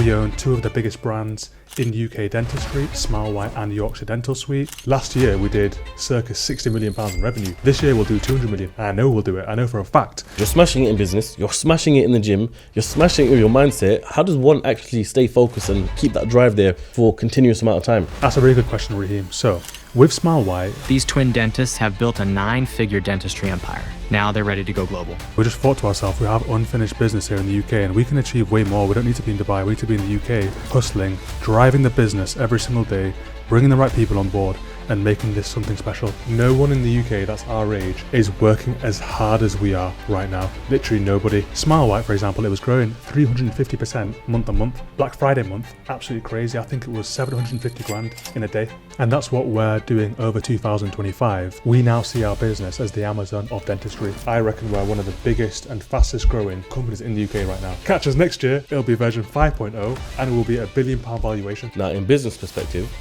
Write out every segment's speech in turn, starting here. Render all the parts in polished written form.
We own two of the biggest brands in UK dentistry, Smile White and Yorkshire Dental Suite. Last year we did circa £60 million in revenue. This year we'll do 200 million. I know we'll do it. I know for a fact. You're smashing it in business. You're smashing it in the gym. You're smashing it with your mindset. How does one actually stay focused and keep that drive there for a continuous amount of time? That's a really good question, Raheem. So with Smile White, these twin dentists have built a 9-figure dentistry empire. Now they're ready to go global. we just thought to ourselves, we have unfinished business here in the UK and we can achieve way more. We don't need to be in Dubai, we need to be in the UK, hustling, driving the business every single day, bringing the right people on board and making this something special. No one in the UK that's our age is working as hard as we are right now. Literally nobody. Smile White, for example, it was growing 350% month on month. Black Friday month, absolutely crazy. I think it was 750 grand in a day. And that's what we're doing over 2025. We now see our business as the Amazon of dentistry. I reckon we're one of the biggest and fastest growing companies in the UK right now. Catch us next year, it'll be version 5.0 and it will be £1 billion valuation. Now, in business perspective,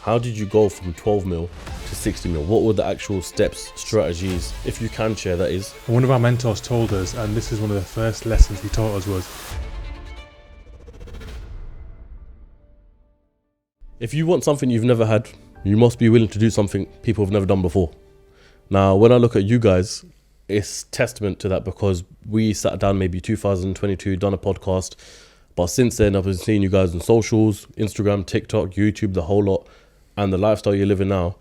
how did you go from 12 mil to 60 mil? What were the actual steps, strategies, if you can share, that is? And one of our mentors told us, and this is one of the first lessons he taught us, was if you want something you've never had, you must be willing to do something people have never done before. Now, when I look at you guys, it's testament to that because we sat down maybe 2022, done a podcast, but since then I've been seeing you guys on socials, Instagram, TikTok, YouTube, the whole lot, and the lifestyle you're living now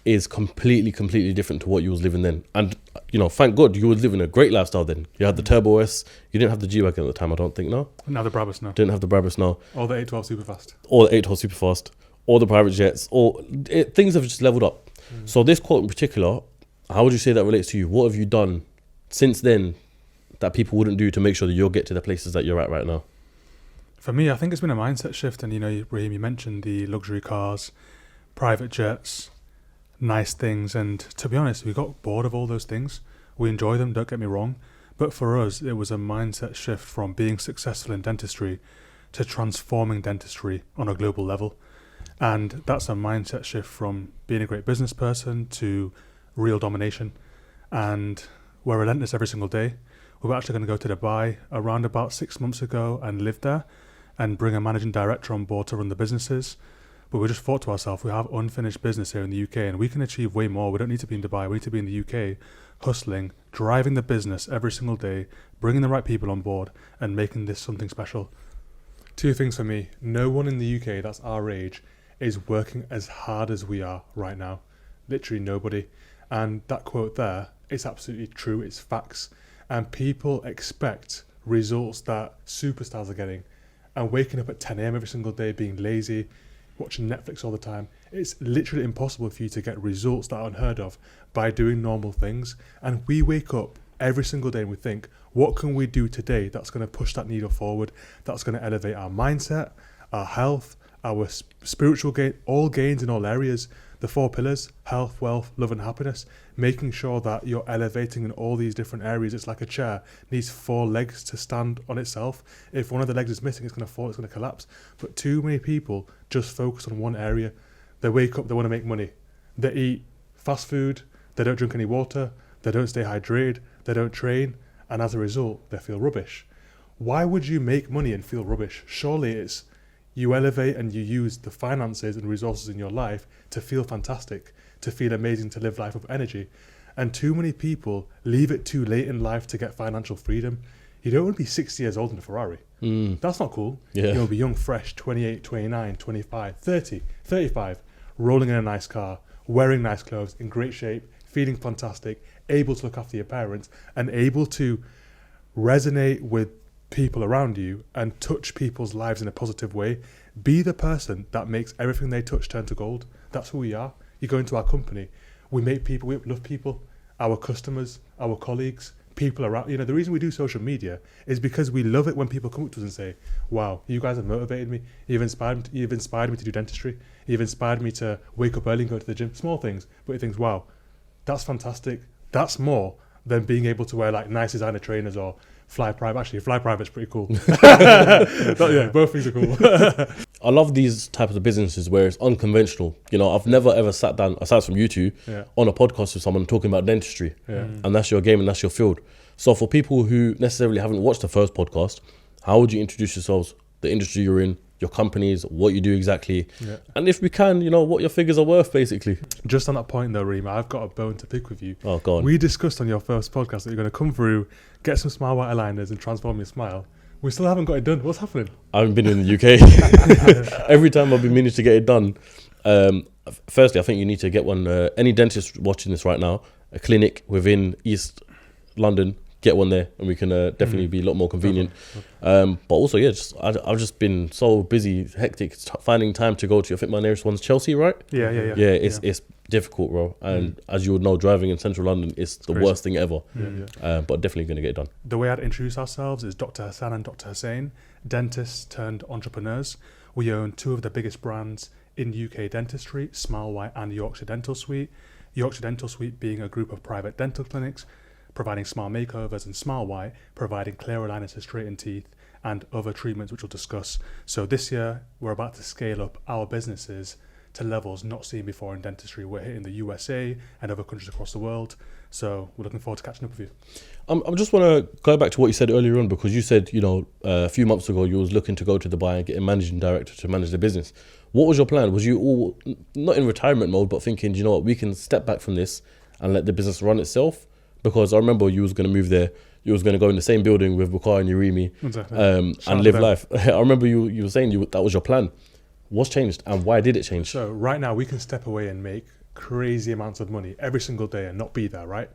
is completely different to what you was living then. And, you know, thank God you were living a great lifestyle then. You had the Turbo S, you didn't have the G-Wagon at the time, I don't think, no? now the Brabus now. Didn't have the Brabus now. Or the 812 Superfast. Or the 812 Superfast, or the private jets, things have just leveled up. So this quote in particular, how would you say that relates to you? What have you done since then that people wouldn't do to make sure that you'll get to the places that you're at right now? For me, I think it's been a mindset shift. And, you know, Raheem, you mentioned the luxury cars, private jets, nice things. And to be honest, we got bored of all those things. We enjoy them, don't get me wrong. But for us, it was a mindset shift from being successful in dentistry to transforming dentistry on a global level. And that's a mindset shift from being a great business person to real domination. And we're relentless every single day. We were actually going to go to Dubai around about 6 months ago and live there and bring a managing director on board to run the businesses. But we just thought to ourselves, we have unfinished business here in the UK and we can achieve way more. We don't need to be in Dubai, we need to be in the UK, hustling, driving the business every single day, bringing the right people on board and making this something special. Two things for me. No one in the UK that's our age is working as hard as we are right now. Literally nobody. And that quote there, it's absolutely true, it's facts. And people expect results that superstars are getting. And waking up at 10 a.m. every single day, being lazy, watching Netflix all the time. It's literally impossible for you to get results that are unheard of by doing normal things. And we wake up every single day and we think, what can we do today that's going to push that needle forward, that's going to elevate our mindset, our health, our spiritual gain, all gains in all areas. The 4 pillars, health, wealth, love and happiness, making sure that you're elevating in all these different areas. It's like a chair, needs 4 legs to stand on itself. If one of the legs is missing, it's going to fall, it's going to collapse. But too many people just focus on one area. They wake up, they want to make money. They eat fast food, they don't drink any water, they don't stay hydrated, they don't train, and as a result, they feel rubbish. Why would you make money and feel rubbish? Surely it's you elevate and you use the finances and resources in your life to feel fantastic, to feel amazing, to live life with energy. And too many people leave it too late in life to get financial freedom. You don't want to be 60 years old in a Ferrari. That's not cool. Yeah. You want to be young, fresh, 28, 29, 25, 30, 35, rolling in a nice car, wearing nice clothes, in great shape, feeling fantastic, able to look after your parents, and able to resonate with people around you and touch people's lives in a positive way. Be the person that makes everything they touch turn to gold. That's who we are. You go into our company, we make people, we love people, our customers, our colleagues, people around. You know, the reason we do social media is because we love it when people come up to us and say, wow, you guys have motivated me, you've inspired me to do dentistry, you've inspired me to wake up early and go to the gym. Small things, but you think, wow, that's fantastic. That's more than being able to wear like nice designer trainers or fly private. Actually, fly private's pretty cool. Yeah, both things are cool. I love these types of businesses where it's unconventional. You know, I've never ever sat down, aside from you two, on a podcast with someone talking about dentistry. And that's your game and that's your field. So for people who necessarily haven't watched the first podcast, how would you introduce yourselves the industry you're in, your companies, what you do exactly, Yeah. and if we can, what your figures are worth, basically. Just on that point though, Reem, I've got a bone to pick with you. Oh, go on. We discussed on your first podcast that you're going to come through, get some smile white aligners and transform your smile. We still haven't got it done. What's happening? I haven't been in the UK. Every time I've been meaning to get it done. Firstly, I think you need to get one. Any dentist watching this right now, a clinic within East London, get one there, and we can definitely be a lot more convenient. But also, yeah, I've just been so busy, hectic, finding time to go to. I think my nearest one's Chelsea, right? Yeah. Yeah, it's difficult, bro. And as you would know, driving in central London is the crazy. worst thing ever. Yeah. But definitely going to get it done. The way I'd introduce ourselves is Dr. Hassan and Dr. Hussein, dentists turned entrepreneurs. We own two of the biggest brands in UK dentistry, Smile White and Yorkshire Dental Suite. Yorkshire Dental Suite being a group of private dental clinics providing smile makeovers, and Smile White providing clear aligners to straighten teeth and other treatments which we'll discuss. So this year we're about to scale up our businesses to levels not seen before in dentistry. We're hitting the USA and other countries across the world. So we're looking forward to catching up with you. I just want to go back to what you said earlier on, because you said, a few months ago you was looking to go to Dubai and get a managing director to manage the business. What was your plan? Was you all not in retirement mode, but thinking, you know what, we can step back from this and let the business run itself? Because I remember you was going to move there. You was going to go in the same building with Bukhari and Urimi, Exactly. and live life. I remember you were saying that was your plan. What's changed and why did it change? So right now we can step away and make crazy amounts of money every single day and not be there, right?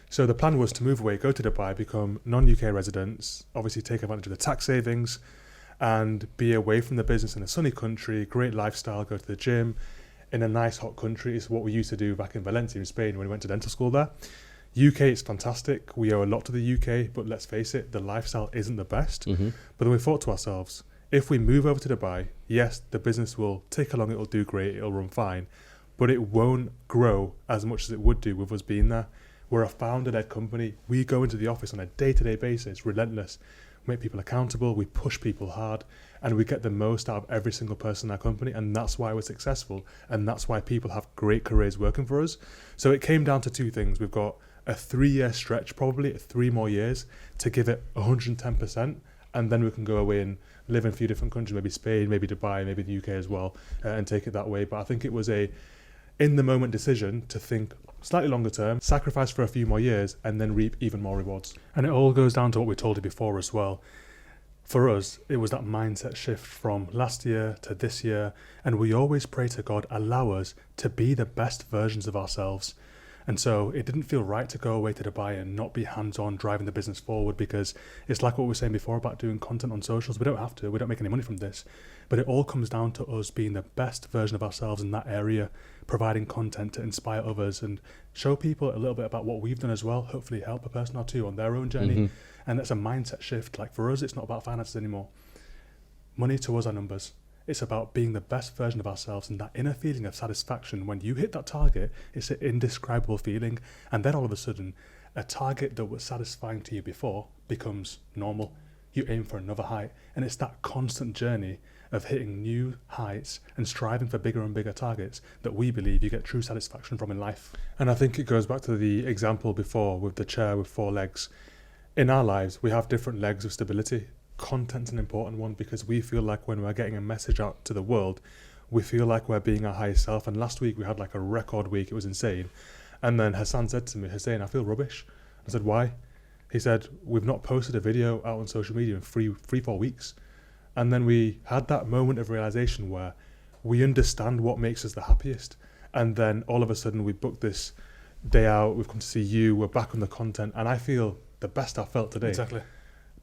So the plan was to move away, go to Dubai, become non-UK residents, obviously take advantage of the tax savings and be away from the business in a sunny country, great lifestyle, go to the gym in a nice hot country. It's what we used to do back in Valencia in Spain when we went to dental school there. UK is fantastic. We owe a lot to the UK, but let's face it, the lifestyle isn't the best. But then we thought to ourselves, if we move over to Dubai, yes, the business will tick along, it'll do great, it'll run fine, but it won't grow as much as it would do with us being there. We're a founder-led company. We go into the office on a day-to-day basis, relentless. We make people accountable, we push people hard, and we get the most out of every single person in our company, and that's why we're successful, and that's why people have great careers working for us. So it came down to two things. We've got a 3-year stretch, probably 3 more years, to give it 110%, and then we can go away and live in a few different countries, maybe Spain, maybe Dubai, maybe the UK as well, and take it that way. But I think it was a in-the-moment decision to think slightly longer term, sacrifice for a few more years, and then reap even more rewards. And it all goes down to what we told you before as well. For us, it was that mindset shift from last year to this year, and we always pray to God, allow us to be the best versions of ourselves. And so it didn't feel right to go away to Dubai and not be hands-on driving the business forward, because it's like what we were saying before about doing content on socials. We don't have to, we don't make any money from this, but it all comes down to us being the best version of ourselves in that area, providing content to inspire others and show people a little bit about what we've done as well, hopefully help a person or two on their own journey. And that's a mindset shift. Like for us, it's not about finances anymore. Money to us are numbers. It's about being the best version of ourselves, and that inner feeling of satisfaction when you hit that target, it's an indescribable feeling. And then all of a sudden, a target that was satisfying to you before becomes normal. You aim for another height, and it's that constant journey of hitting new heights and striving for bigger and bigger targets that we believe you get true satisfaction from in life. And I think it goes back to the example before with the chair with 4 legs. In our lives, we have different legs of stability. Content's an important one, because we feel like when we're getting a message out to the world, we feel like we're being our highest self. And last week we had like a record week. It was insane. And then Hassan said to me, Hussein, I feel rubbish. I said, why? He said, we've not posted a video out on social media in 3-4 weeks. And then we had that moment of realization where we understand what makes us the happiest. And then all of a sudden we booked this day out, we've come to see you, we're back on the content, and I feel the best I've felt today. Exactly.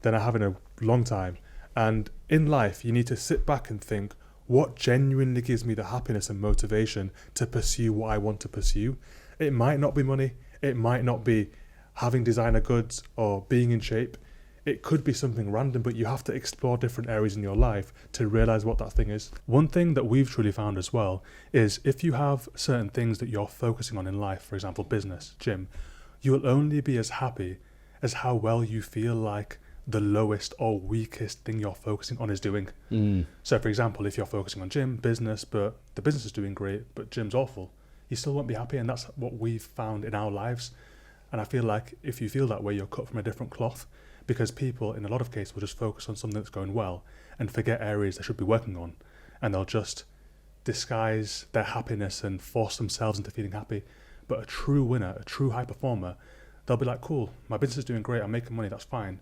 Than I have in a long time. And in life, you need to sit back and think, what genuinely gives me the happiness and motivation to pursue what I want to pursue? It might not be money. It might not be having designer goods or being in shape. It could be something random, but you have to explore different areas in your life to realize what that thing is. One thing that we've truly found as well is if you have certain things that you're focusing on in life, for example, business, gym, you will only be as happy as how well you feel like the lowest or weakest thing you're focusing on is doing. So for example, if you're focusing on gym, business, but the business is doing great, but gym's awful, you still won't be happy. And that's what we've found in our lives. And I feel like if you feel that way, you're cut from a different cloth, because people in a lot of cases will just focus on something that's going well and forget areas they should be working on, and they'll just disguise their happiness and force themselves into feeling happy. But a true winner, a true high performer, they'll be like, cool, my business is doing great, I'm making money, that's fine.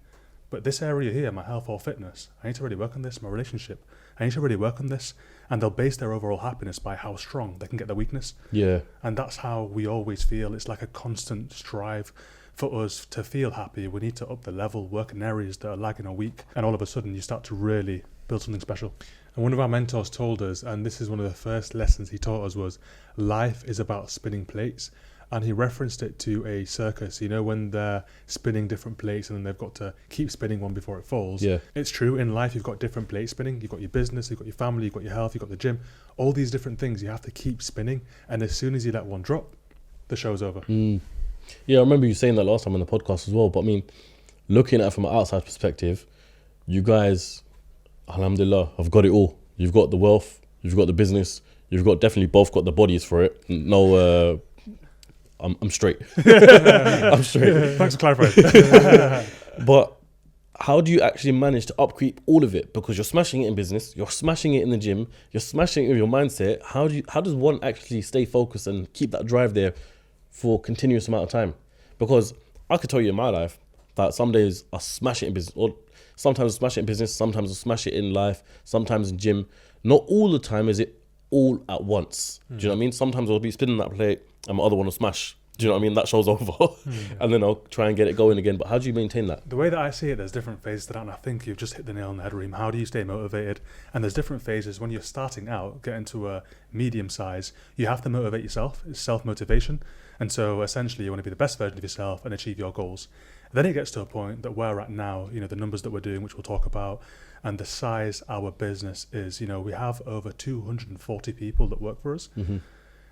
But this area here, my health or fitness, I need to really work on this, my relationship, I need to really work on this. And they'll base their overall happiness by how strong they can get their weakness. Yeah. And that's how we always feel. It's like a constant strive for us to feel happy. We need to up the level, work in areas that are lagging or weak. And all of a sudden you start to really build something special. And one of our mentors told us, and this is one of the first lessons he taught us, was life is about spinning plates. And he referenced it to a circus, you know, when they're spinning different plates and then they've got to keep spinning one before it falls. Yeah. It's true, in life you've got different plates spinning. You've got your business, you've got your family, you've got your health, you've got the gym. All these different things you have to keep spinning. And as soon as you let one drop, the show's over. Yeah, I remember you saying that last time on the podcast as well. But I mean, looking at it from an outside perspective, you guys, alhamdulillah, have got it all. You've got the wealth, you've got the business, you've got definitely both got the bodies for it. No, I'm straight. I'm straight. Thanks for clarifying. But how do you actually manage to upkeep all of it? Because you're smashing it in business, you're smashing it in the gym, you're smashing it with your mindset. How does one actually stay focused and keep that drive there for a continuous amount of time? Because I could tell you in my life that some days I smash it in business, or sometimes I smash it in business, sometimes I smash it in life, sometimes in gym. Not all the time is it all at once. Do you know what I mean? Sometimes I'll be spinning that plate and my other one will smash. Do you know what I mean? That show's over. And then I'll try and get it going again. But how do you maintain that? The way that I see it, there's different phases to that, and I think you've just hit the nail on the head, Raheem. How do you stay motivated? And there's different phases. When you're starting out, getting to a medium size, you have to motivate yourself. It's self-motivation. And so essentially you want to be the best version of yourself and achieve your goals. Then it gets to a point that we're at now, you know, the numbers that we're doing, which we'll talk about, and the size our business is, you know, we have over 240 people that work for us.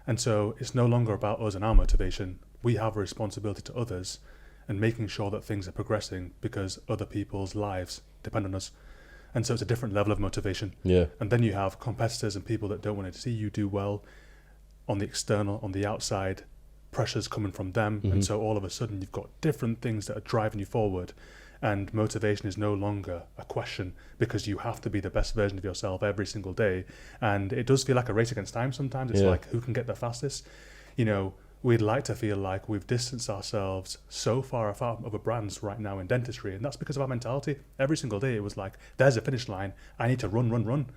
And so it's no longer about us and our motivation. We have a responsibility to others and making sure that things are progressing because other people's lives depend on us. And so it's a different level of motivation. Yeah. And then you have competitors and people that don't want to see you do well on the external, on the outside, pressures coming from them. And so all of a sudden you've got different things that are driving you forward. And motivation is no longer a question because you have to be the best version of yourself every single day. And it does feel like a race against time sometimes. It's like who can get there fastest. You know, we'd like to feel like we've distanced ourselves so far apart from other brands right now in dentistry. And that's because of our mentality. Every single day it was like, there's a finish line. I need to run.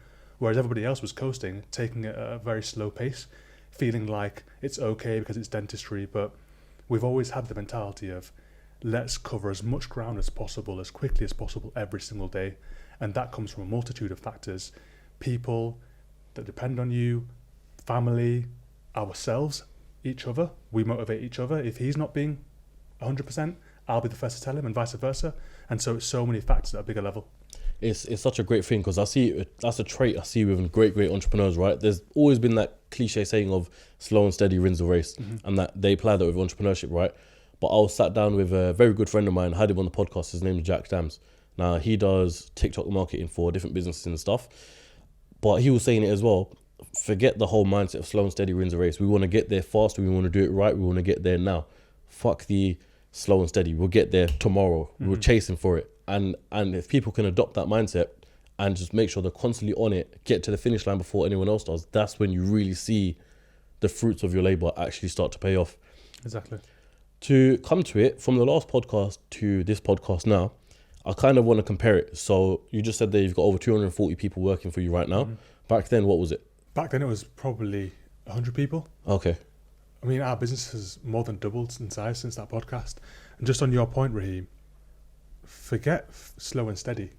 Whereas everybody else was coasting, taking it at a very slow pace, feeling like it's okay because it's dentistry. But we've always had the mentality of, let's cover as much ground as possible, as quickly as possible every single day. And that comes from a multitude of factors. People that depend on you, family, ourselves, each other. We motivate each other. If he's not being 100%, I'll be the first to tell him and vice versa. And so it's so many factors at a bigger level. It's such a great thing because I see that's a trait I see with great entrepreneurs, right? There's always been that cliche saying of slow and steady wins the race, and that they apply that with entrepreneurship, right? But I was sat down with a very good friend of mine, had him on the podcast. His name is Jack Dams. Now, he does TikTok marketing for different businesses and stuff. But he was saying it as well. Forget the whole mindset of slow and steady wins the race. We want to get there fast. We want to do it right. We want to get there now. Fuck the slow and steady. We'll get there tomorrow. We're chasing for it. And if people can adopt that mindset and just make sure they're constantly on it, get to the finish line before anyone else does, that's when you really see the fruits of your labor actually start to pay off. Exactly. To come to it, from the last podcast to this podcast now, I kind of want to compare it. So you just said that you've got over 240 people working for you right now. Back then, what was it? Back then it was probably 100 people. Okay. I mean, our business has more than doubled in size since that podcast. And just on your point, Raheem, forget slow and steady.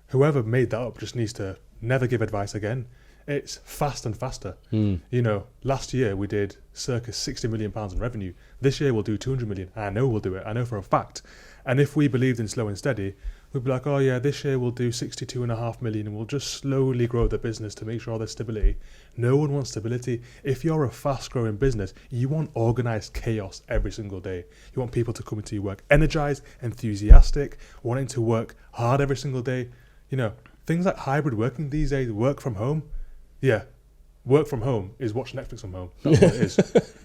Whoever made that up just needs to never give advice again. It's fast and faster. You know, last year we did circa £60 million in revenue. This year we'll do 200 million. I know we'll do it. I know for a fact. And if we believed in slow and steady, we'd be like, oh yeah, this year we'll do 62.5 million and we'll just slowly grow the business to make sure there's stability. No one wants stability. If you're a fast growing business, you want organized chaos every single day. You want people to come into your work energized, enthusiastic, wanting to work hard every single day. You know, things like hybrid working these days, work from home. Yeah, work from home is watch Netflix from home. That's what it is.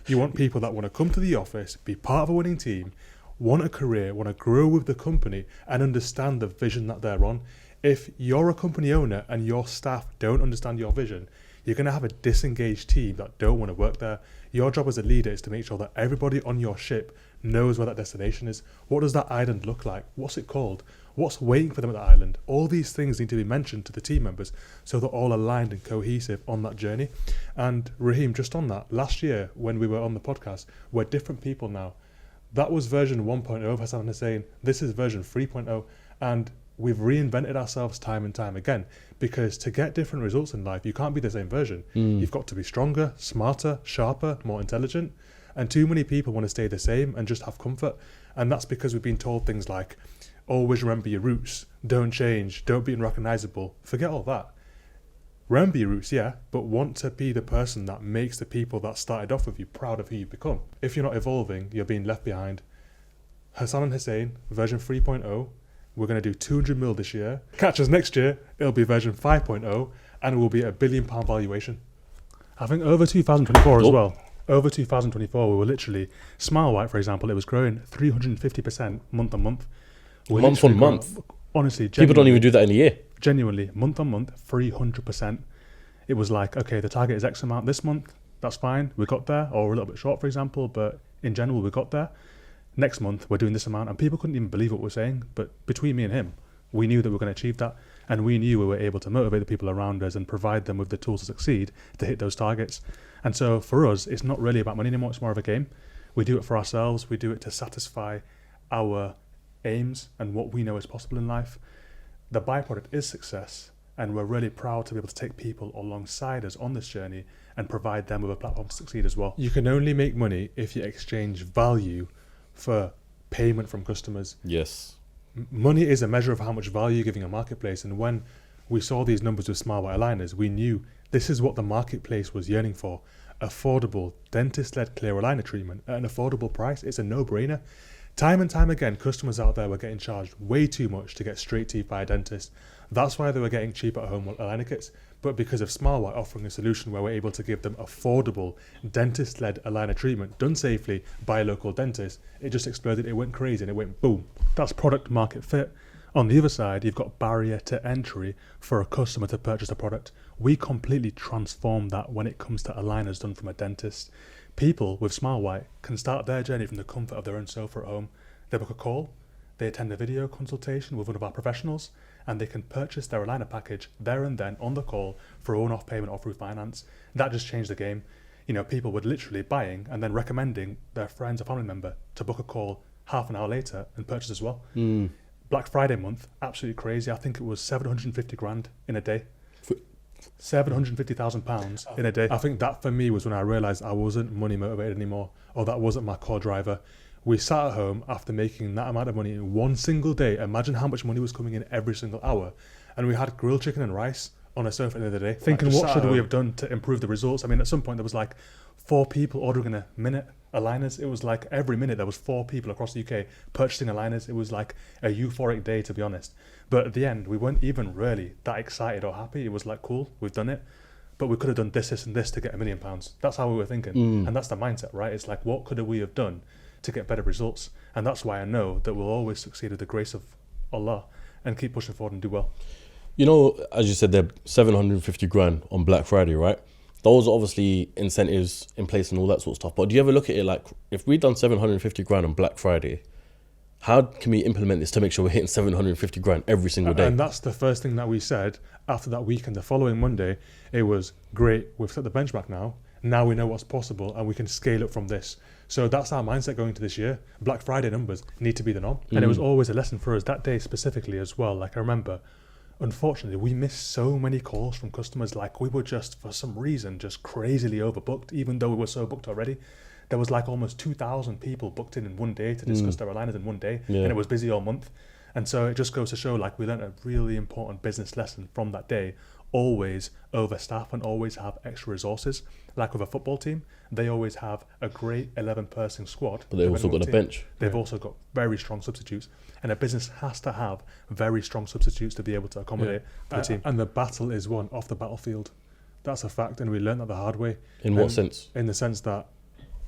You want people that want to come to the office, be part of a winning team, want a career, want to grow with the company and understand the vision that they're on. If you're a company owner and your staff don't understand your vision, you're going to have a disengaged team that don't want to work there. Your job as a leader is to make sure that everybody on your ship knows where that destination is. What does that island look like? What's it called? What's waiting for them at the island? All these things need to be mentioned to the team members so they're all aligned and cohesive on that journey. And Raheem, just on that, last year when we were on the podcast, we're different people now. That was version 1.0 of Hassan Hussein. This is version 3.0. And we've reinvented ourselves time and time again, because to get different results in life, you can't be the same version. You've got to be stronger, smarter, sharper, more intelligent. And too many people want to stay the same and just have comfort. And that's because we've been told things like, always remember your roots, don't change, don't be unrecognizable. Forget all that. Remember your roots, yeah, but want to be the person that makes the people that started off with you proud of who you've become. If you're not evolving, you're being left behind. Hassan Hussein, version 3.0, we're going to do 200 mil this year. Catch us next year, it'll be version 5.0, and it will be £1 billion valuation. I think over 2024 as well. Over 2024, we were literally, Smile White, for example, it was growing 350% month on month. Month on month? Honestly, People don't even do that in a year. Genuinely, month on month, 300%. It was like, okay, the target is X amount this month, that's fine, we got there, or we're a little bit short, for example, but in general, we got there. Next month, we're doing this amount, and people couldn't even believe what we're saying, but between me and him, we knew that we were going to achieve that, and we knew we were able to motivate the people around us and provide them with the tools to succeed to hit those targets. And so for us, it's not really about money anymore, it's more of a game. We do it for ourselves, we do it to satisfy our aims and what we know is possible in life. The byproduct is success, and we're really proud to be able to take people alongside us on this journey and provide them with a platform to succeed as well. You can only make money if you exchange value for payment from customers. Yes. Money is a measure of how much value you're giving a marketplace, and when we saw these numbers with Smile White aligners, we knew this is what the marketplace was yearning for. Affordable, dentist-led clear aligner treatment at an affordable price. It's a no-brainer. Time and time again, customers out there were getting charged way too much to get straight teeth by a dentist. That's why they were getting cheap at home aligner kits. But because of Smile White offering a solution where we're able to give them affordable, dentist-led aligner treatment done safely by a local dentist, it just exploded, it went crazy, and it went boom. That's product market fit. On the other side, you've got barrier to entry for a customer to purchase a product. We completely transform that when it comes to aligners done from a dentist. People with Smile White can start their journey from the comfort of their own sofa at home. They book a call, they attend a video consultation with one of our professionals, and they can purchase their aligner package there and then on the call for a one-off payment or through finance. That just changed the game. You know, people were literally buying and then recommending their friends or family member to book a call half an hour later and purchase as well. Black Friday month, absolutely crazy. I think it was 750 grand in a day. £750,000 in a day. I think that for me was when I realised I wasn't money motivated anymore, or that wasn't my core driver. We sat at home after making that amount of money in one single day. Imagine how much money was coming in every single hour. And we had grilled chicken and rice on a sofa at the end of the day. Thinking, what should we have done to improve the results? I mean, at some point there was like 4 people ordering in a minute aligners. It was like every minute there was 4 people across the UK purchasing aligners. It was like a euphoric day, to be honest. But at the end, we weren't even really that excited or happy. It was like, cool, we've done it. But we could have done this, and this to get £1 million. That's how we were thinking. And that's the mindset, right? It's like, what could we have done to get better results? And that's why I know that we'll always succeed with the grace of Allah and keep pushing forward and do well. You know, as you said, they're 750 grand on Black Friday, right? Those are obviously incentives in place and all that sort of stuff. But do you ever look at it like, if we've done 750 grand on Black Friday, how can we implement this to make sure we're hitting 750 grand every single day? And that's the first thing that we said after that weekend. The following Monday, it was great. We've set the benchmark now. Now we know what's possible and we can scale up from this. So that's our mindset going into this year. Black Friday numbers need to be the norm. And it was always a lesson for us that day specifically as well. Like I remember, unfortunately, we missed so many calls from customers. Like we were just, for some reason, just crazily overbooked, even though we were so booked already. There was like almost 2,000 people booked in one day to discuss their aligners in one day. Yeah. And it was busy all month. And so it just goes to show, like, we learned a really important business lesson from that day. Always overstaff and always have extra resources. Like with a football team, they always have a great 11-person squad. But they've also got a bench. They've also got very strong substitutes. And a business has to have very strong substitutes to be able to accommodate the team. And the battle is won off the battlefield. That's a fact, and we learned that the hard way. In what sense? In the sense that,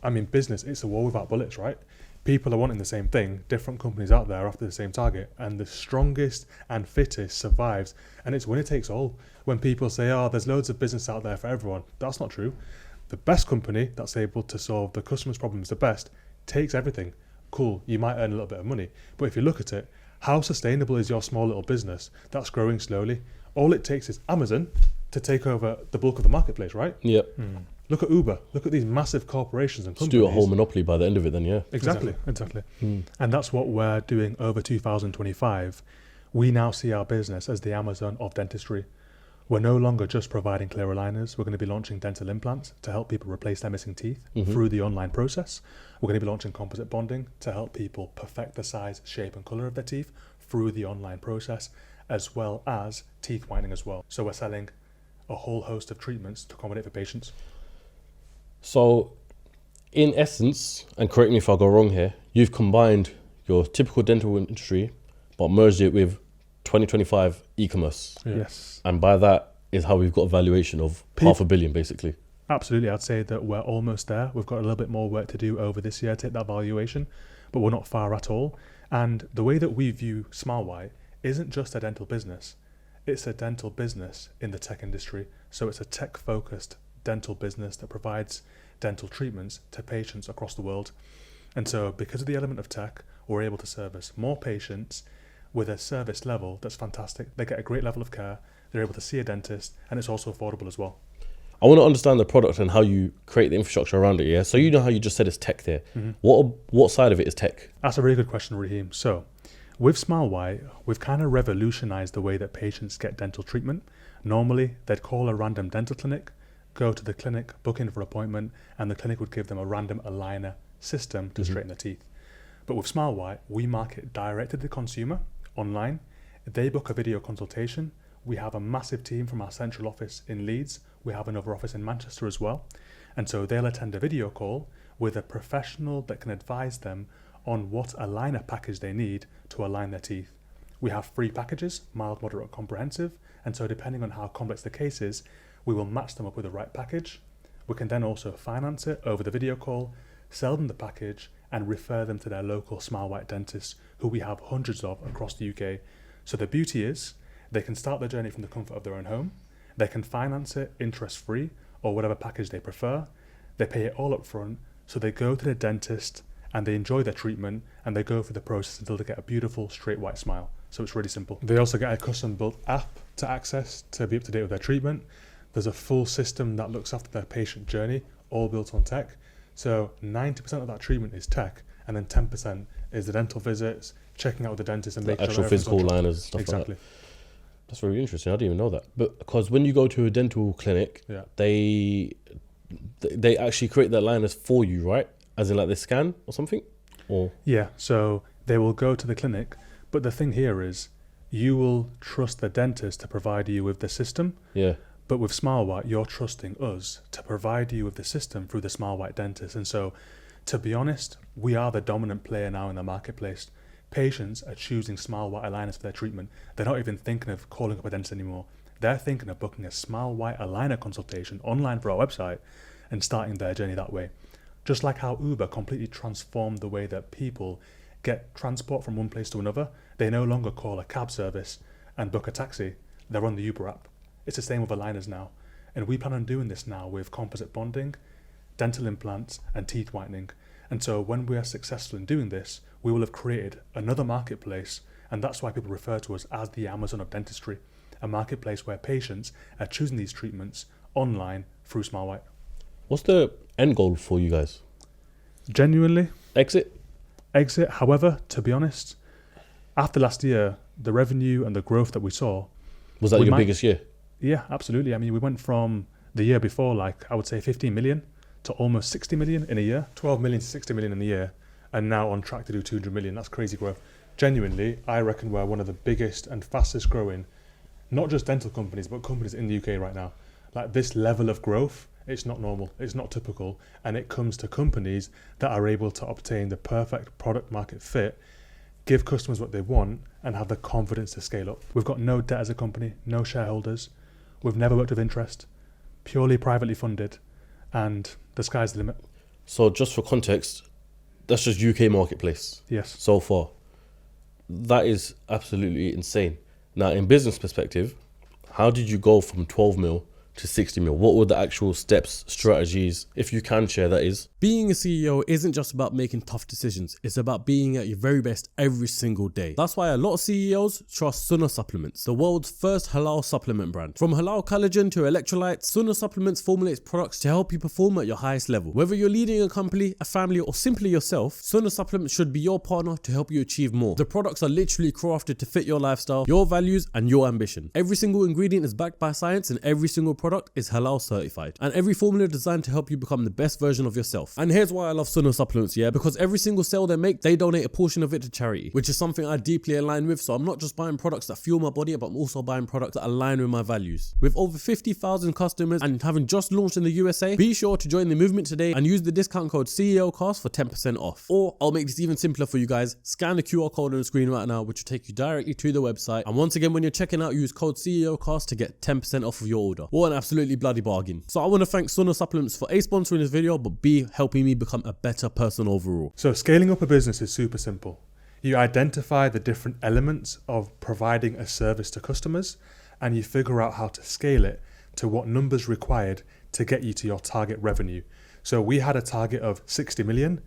I mean, business, it's a war without bullets, right? People are wanting the same thing, different companies out there after the same target, and the strongest and fittest survives. And it's winner takes all. When people say, oh, there's loads of business out there for everyone, that's not true. The best company that's able to solve the customer's problems the best takes everything. Cool, you might earn a little bit of money, but if you look at it, how sustainable is your small little business that's growing slowly? All it takes is Amazon to take over the bulk of the marketplace, right? Yep. Look at Uber. Look at these massive corporations and Just companies. do a whole monopoly by the end of it then, yeah. Exactly. And that's what we're doing over 2025. We now see our business as the Amazon of dentistry. We're no longer just providing clear aligners. We're going to be launching dental implants to help people replace their missing teeth through the online process. We're going to be launching composite bonding to help people perfect the size, shape and colour of their teeth through the online process, as well as teeth whitening as well. So we're selling a whole host of treatments to accommodate for patients. So, in essence, and correct me if I go wrong here, you've combined your typical dental industry, but merged it with 2025 e-commerce. Yes. And by that is how we've got a valuation of $500 million, basically. Absolutely. I'd say that we're almost there. We've got a little bit more work to do over this year to hit that valuation, but we're not far at all. And the way that we view SmileWhite isn't just a dental business. It's a dental business in the tech industry. So it's a tech-focused dental business that provides dental treatments to patients across the world. And so because of the element of tech, we're able to service more patients with a service level that's fantastic. They get a great level of care, they're able to see a dentist, and it's also affordable as well. I want to understand the product and how you create the infrastructure around it, yeah? So you know how you just said it's tech there. What side of it is tech? That's a really good question, Raheem. So with SmileWhite, we've kind of revolutionized the way that patients get dental treatment. Normally, they'd call a random dental clinic, go to the clinic, book in for an appointment, and the clinic would give them a random aligner system to straighten their teeth. But with SmileWhite, we market direct to the consumer online. They book a video consultation. We have a massive team from our central office in Leeds. We have another office in Manchester as well. And so they'll attend a video call with a professional that can advise them on what aligner package they need to align their teeth. We have 3 packages, mild, moderate, comprehensive. And so depending on how complex the case is, we will match them up with the right package. We can then also finance it over the video call, sell them the package, and refer them to their local SmileWhite dentists, who we have hundreds of across the UK. So the beauty is, they can start their journey from the comfort of their own home. They can finance it interest-free, or whatever package they prefer. They pay it all up front, so they go to the dentist and they enjoy their treatment, and they go through the process until they get a beautiful straight white smile. So it's really simple. They also get a custom-built app to access to be up to date with their treatment. There's a full system that looks after their patient journey, all built on tech. So 90% of that treatment is tech, and then 10% is the dental visits, checking out with the dentist and making actual sure physical liners, stuff exactly. like that. That's very interesting. I didn't even know that. But because when you go to a dental clinic, they actually create the liners for you, right? As in like they scan or something? Or yeah, so they will go to the clinic, but the thing here is you will trust the dentist to provide you with the system. Yeah. But with SmileWhite, you're trusting us to provide you with the system through the SmileWhite dentist. And so, to be honest, we are the dominant player now in the marketplace. Patients are choosing SmileWhite aligners for their treatment. They're not even thinking of calling up a dentist anymore. They're thinking of booking a SmileWhite aligner consultation online for our website and starting their journey that way. Just like how Uber completely transformed the way that people get transport from one place to another, they no longer call a cab service and book a taxi. They're on the Uber app. It's the same with aligners now. And we plan on doing this now with composite bonding, dental implants, and teeth whitening. And so when we are successful in doing this, we will have created another marketplace. And that's why people refer to us as the Amazon of dentistry, a marketplace where patients are choosing these treatments online through SmileWhite. what's the end goal for you guys? Genuinely, Exit? However, to be honest, after last year, the revenue and the growth that we saw. Was that your biggest year? Yeah, absolutely. I mean, we went from the year before, like I would say 15 million to almost 60 million in a year, 12 million to 60 million in a year, and now on track to do 200 million. That's crazy growth. Genuinely, I reckon we're one of the biggest and fastest growing, not just dental companies, but companies in the UK right now. Like this level of growth, it's not normal, it's not typical, and it comes to companies that are able to obtain the perfect product market fit, give customers what they want, and have the confidence to scale up. We've got no debt as a company, no shareholders. We've never worked with interest, purely privately funded, and the sky's the limit. So just for context, That's just UK marketplace Yes. so far. That is absolutely insane. Now, in business perspective, how did you go from 12 mil to 60 mil? What were the actual steps, strategies, if you can share, that is? Being a CEO isn't just about making tough decisions. It's about being at your very best every single day. That's why a lot of CEOs trust Sunnah Supplements, the world's first halal supplement brand. From halal collagen to electrolytes, Sunnah Supplements formulates products to help you perform at your highest level. Whether you're leading a company, a family, or simply yourself, Sunnah Supplements should be your partner to help you achieve more. The products are literally crafted to fit your lifestyle, your values, and your ambition. Every single ingredient is backed by science, and every single product is halal certified. And every formula designed to help you become the best version of yourself. And here's why I love Sunnah Supplements, because every single sale they make, they donate a portion of it to charity, which is something I deeply align with. So I'm not just buying products that fuel my body, but I'm also buying products that align with my values. With over 50,000 customers and having just launched in the USA, be sure to join the movement today and use the discount code CEOCAST for 10% off. Or I'll make this even simpler for you guys. Scan the QR code on the screen right now, which will take you directly to the website. And once again, when you're checking out, use code CEOCAST to get 10% off of your order. What an absolutely bloody bargain. So I want to thank Sunnah Supplements for A, sponsoring this video, but B, helping me become a better person overall. So scaling up a business is super simple. You identify the different elements of providing a service to customers, and you figure out how to scale it to what numbers required to get you to your target revenue. So we had a target of 60 million.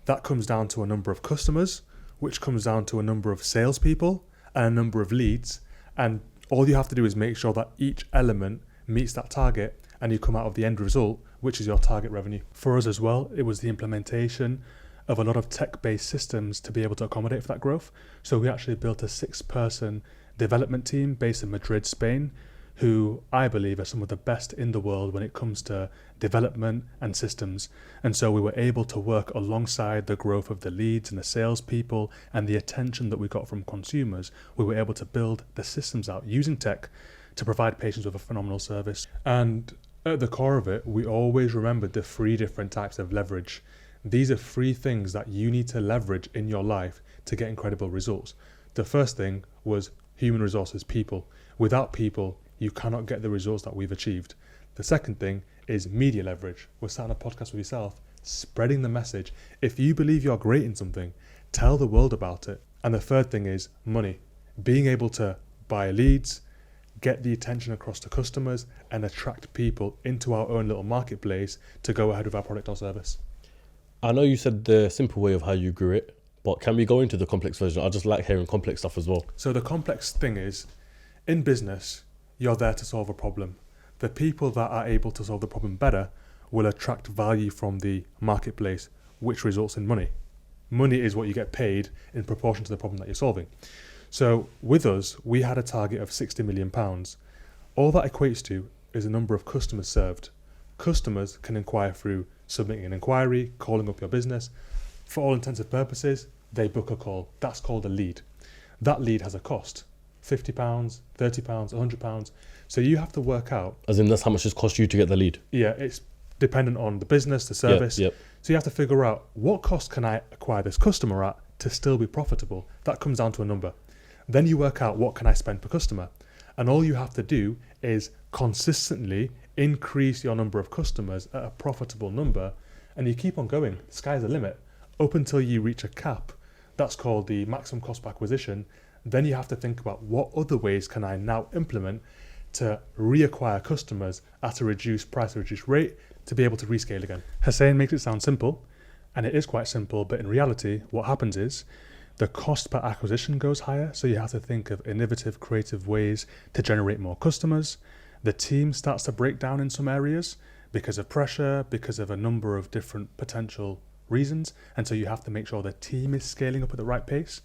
That comes down to a number of customers, which comes down to a number of salespeople and a number of leads. And all you have to do is make sure that each element meets that target, and you come out of the end result, which is your target revenue. For us as well, it was the implementation of a lot of tech-based systems to be able to accommodate for that growth. So we actually built a 6-person development team based in Madrid, Spain, who I believe are some of the best in the world when it comes to development and systems. And so we were able to work alongside the growth of the leads and the salespeople and the attention that we got from consumers. We were able to build the systems out using tech to provide patients with a phenomenal service. And at the core of it, we always remembered the 3 different types of leverage. These are 3 things that you need to leverage in your life to get incredible results. The first thing was human resources, people. Without people, you cannot get the results that we've achieved. The second thing is media leverage. We're starting a podcast with yourself, spreading the message. If you believe you're great in something, tell the world about it. And the third thing is money. Being able to buy leads, get the attention across to customers, and attract people into our own little marketplace to go ahead with our product or service. I know you said the simple way of how you grew it, but can we go into the complex version? I just like hearing complex stuff as well. So the complex thing is, in business, you're there to solve a problem. The people that are able to solve the problem better will attract value from the marketplace, which results in money. Money is what you get paid in proportion to the problem that you're solving. So with us, we had a target of £60 million. All that equates to is the number of customers served. Customers can inquire through submitting an inquiry, calling up your business. For all intents and purposes, they book a call. That's called a lead. That lead has a cost, £50, £30, £100. So you have to work out. As in, that's how much it's cost you to get the lead? Yeah, it's dependent on the business, the service. Yep. So you have to figure out, what cost can I acquire this customer at to still be profitable? That comes down to a number. Then you work out, what can I spend per customer? And all you have to do is consistently increase your number of customers at a profitable number, and you keep on going. The sky's the limit up until you reach a cap. That's called the maximum cost per acquisition. Then you have to think about, what other ways can I now implement to reacquire customers at a reduced price, a reduced rate, to be able to rescale again. Hussein makes it sound simple, and it is quite simple, but in reality, what happens is the cost per acquisition goes higher, so you have to think of innovative, creative ways to generate more customers. The team starts to break down in some areas because of pressure, because of a number of different potential reasons, and so you have to make sure the team is scaling up at the right pace.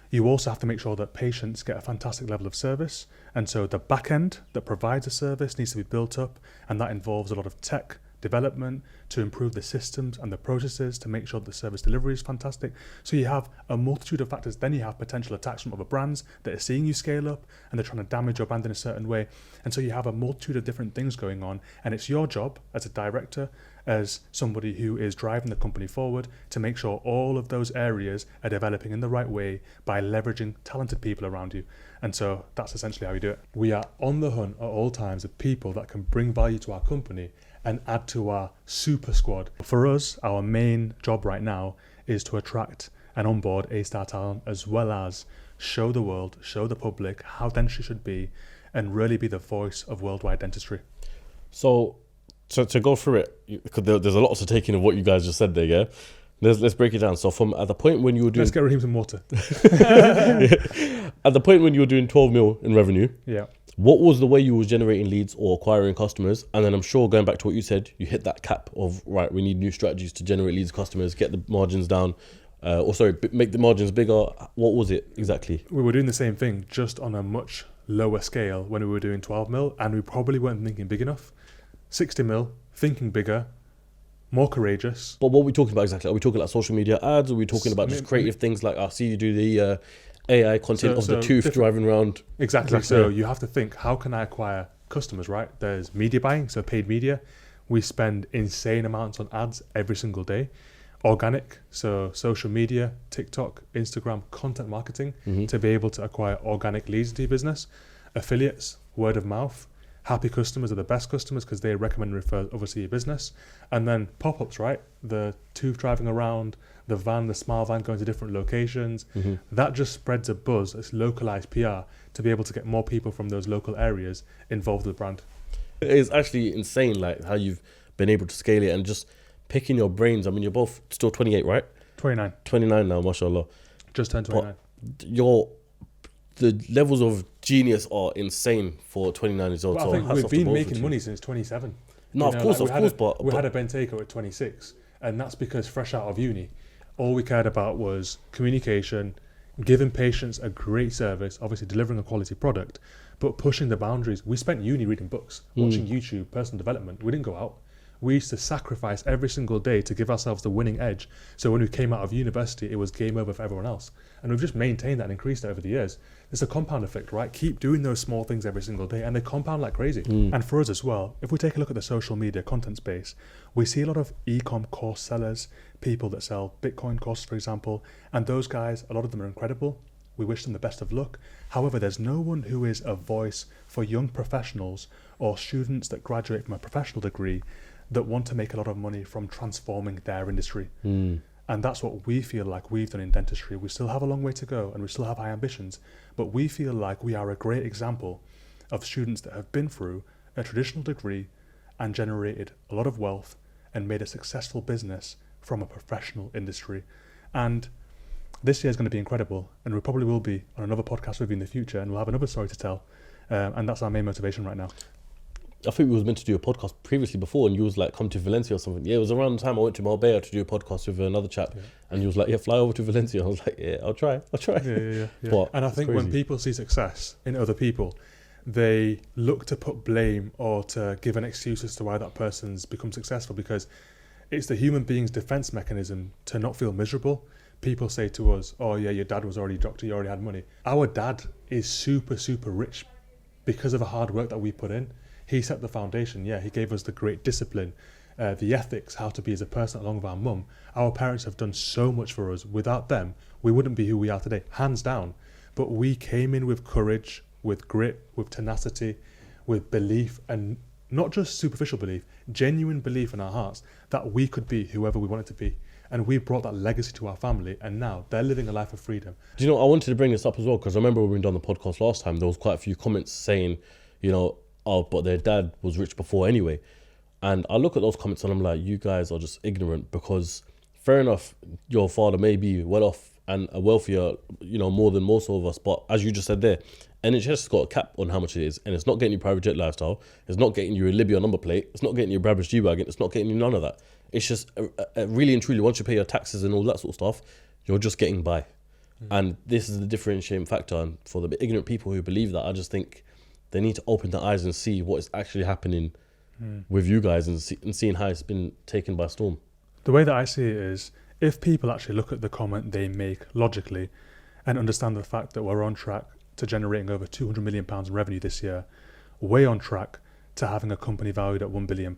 You also have to make sure that patients get a fantastic level of service, and so the back end that provides a service needs to be built up, and that involves a lot of tech development to improve the systems and the processes to make sure that the service delivery is fantastic. So you have a multitude of factors. Then you have potential attacks from other brands that are seeing you scale up and they're trying to damage your brand in a certain way. And so you have a multitude of different things going on, and it's your job as a director, as somebody who is driving the company forward, to make sure all of those areas are developing in the right way by leveraging talented people around you. And so that's essentially how we do it. We are on the hunt at all times of people that can bring value to our company and add to our super squad. For us, our main job right now is to attract and onboard A-star talent, as well as show the world, show the public how dentistry should be, and really be the voice of worldwide dentistry. So to go through it, because there's a lot to take in of what you guys just said there, yeah? Let's break it down. So from at the point when you were doing... Let's get Raheem some water. At the point when you were doing 12 mil in revenue, Yeah. what was the way you were generating leads or acquiring customers? And then I'm sure, going back to what you said, you hit that cap of, right, we need new strategies to generate leads, customers, get the margins down, make the margins bigger. What was it exactly? We were doing the same thing, just on a much lower scale when we were doing 12 mil, and we probably weren't thinking big enough. 60 mil, thinking bigger, more courageous. But what are we talking about exactly? Are we talking like social media ads? Are we talking about just creative things like, I see you do the AI content of the tooth driving around? Exactly. So you have to think, how can I acquire customers, right? There's media buying, so paid media. We spend insane amounts on ads every single day. Organic, so social media, TikTok, Instagram, content marketing, to be able to acquire organic leads into your business. Affiliates, word of mouth. Happy customers are the best customers because they recommend and refer obviously your business. And then pop-ups, right? The tooth driving around, the van, the smile van going to different locations. That just spreads a buzz. It's localized PR to be able to get more people from those local areas involved with the brand. It's actually insane, like how you've been able to scale it and just picking your brains. I mean, you're both still 28, right? 29. 29 now, mashallah. Just turned 29. The levels of genius are insane for 29 years old. Well, so I think hats we've off to been both making of you. money since 27. No, You of know, course, but we but had a Bentayko at 26, and that's because fresh out of uni, all we cared about was communication, giving patients a great service, obviously delivering a quality product, but pushing the boundaries. We spent uni reading books, watching YouTube, personal development. We didn't go out. We used to sacrifice every single day to give ourselves the winning edge. So when we came out of university, it was game over for everyone else. And we've just maintained that and increased it over the years. It's a compound effect, right? Keep doing those small things every single day and they compound like crazy. And for us as well, if we take a look at the social media content space, we see a lot of e-com course sellers, people that sell Bitcoin courses, for example, and those guys, a lot of them are incredible. We wish them the best of luck. However, there's no one who is a voice for young professionals or students that graduate from a professional degree that want to make a lot of money from transforming their industry. And that's what we feel like we've done in dentistry. We still have a long way to go and we still have high ambitions, but we feel like we are a great example of students that have been through a traditional degree and generated a lot of wealth and made a successful business from a professional industry. And this year is going to be incredible, and we probably will be on another podcast with you in the future, and we'll have another story to tell. And that's our main motivation right now. I think we was meant to do a podcast previously before, and you was like, come to Valencia or something. Yeah, it was around the time I went to Marbella to do a podcast with another chap, and he was like, yeah, fly over to Valencia. I was like, yeah, I'll try. Yeah. But And I think when people see success in other people, they look to put blame or to give an excuse as to why that person's become successful, because it's the human being's defense mechanism to not feel miserable. People say to us, oh yeah, your dad was already a doctor, you already had money. Our dad is super, super rich because of the hard work that we put in. He set the foundation, he gave us the great discipline, the ethics, how to be as a person along with our mum. Our parents have done so much for us. Without them, we wouldn't be who we are today, hands down. But we came in with courage, with grit, with tenacity, with belief, and not just superficial belief, genuine belief in our hearts that we could be whoever we wanted to be. And we brought that legacy to our family, and now they're living a life of freedom. Do you know, I wanted to bring this up as well, because I remember when we done the podcast last time, there was quite a few comments saying, you know, oh, but their dad was rich before anyway. And I look at those comments and I'm like, you guys are just ignorant, because fair enough, your father may be well off and a wealthier, you know, more than most of us. But as you just said there, NHS has got a cap on how much it is, and it's not getting you private jet lifestyle. It's not getting you a Libya number plate. It's not getting you a Brabus G-Wagon. It's not getting you none of that. It's just really and truly, once you pay your taxes and all that sort of stuff, you're just getting by. And this is the differentiating factor. And for the ignorant people who believe that, I just think they need to open their eyes and see what is actually happening with you guys, and seeing how it's been taken by storm. The way that I see it is, if people actually look at the comment they make logically and understand the fact that we're on track to generating over £200 million in revenue this year, way on track to having a company valued at £1 billion,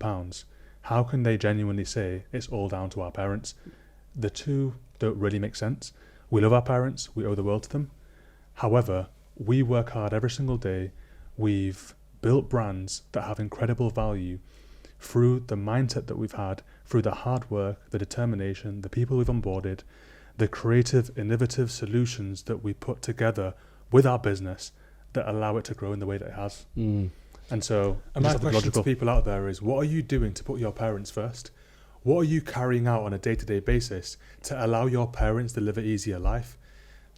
how can they genuinely say it's all down to our parents? The two don't really make sense. We love our parents, we owe the world to them. However, we work hard every single day. We've built brands that have incredible value through the mindset that we've had, through the hard work, the determination, the people we've onboarded, the creative, innovative solutions that we put together with our business that allow it to grow in the way that it has. And so my question to people out there is, what are you doing to put your parents first? What are you carrying out on a day-to-day basis to allow your parents to live an easier life?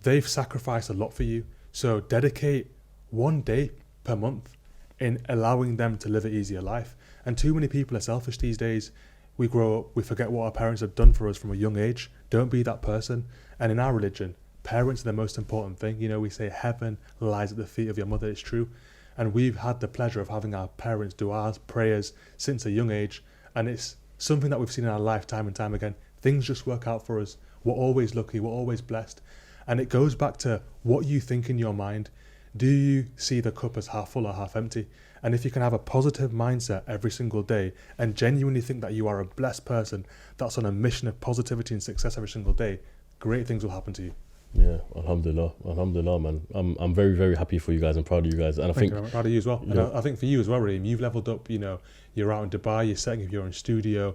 They've sacrificed a lot for you. So dedicate 1 day per month in allowing them to live an easier life. And too many people are selfish these days. We grow up, we forget what our parents have done for us from a young age. Don't be that person. And in our religion, parents are the most important thing. You know, we say heaven lies at the feet of your mother. It's true. And we've had the pleasure of having our parents do our prayers since a young age. And it's something that we've seen in our life time and time again. Things just work out for us. We're always lucky. We're always blessed. And it goes back to what you think in your mind. Do you see the cup as half full or half empty? And if you can have a positive mindset every single day and genuinely think that you are a blessed person that's on a mission of positivity and success every single day, great things will happen to you. Yeah, alhamdulillah, man. I'm very, very happy for you guys and proud of you guys. And I'm proud of you as well. Yeah. And I think for you as well, Raheem, you've leveled up. You know, you're out in Dubai, you're setting up your own studio,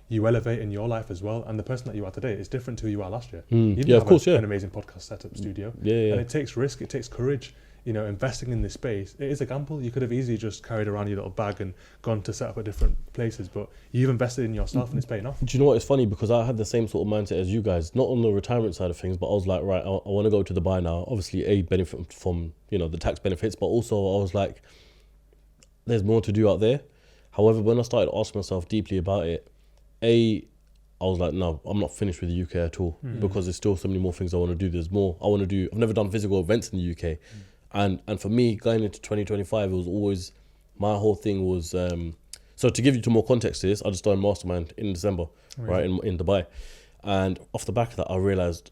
you elevate in your life as well. And the person that you are today is different to who you are last year. Yeah, of course, an amazing podcast setup studio. Yeah. And it takes risk, it takes courage. You know, investing in this space, it is a gamble. You could have easily just carried around your little bag and gone to set up at different places, but you've invested in yourself and it's paying off. Do you know what? It's funny because I had the same sort of mindset as you guys, not on the retirement side of things, but I was like, right, I want to go to Dubai now. Obviously, benefit from, you know, the tax benefits, but also I was like, there's more to do out there. However, when I started asking myself deeply about it, I was like, no, I'm not finished with the UK at all because there's still so many more things I want to do. There's more I want to do. I've never done physical events in the UK. And for me, going into 2025, it was always, my whole thing was, so to give you more context to this, I just started Mastermind in December, right, in Dubai. And off the back of that, I realized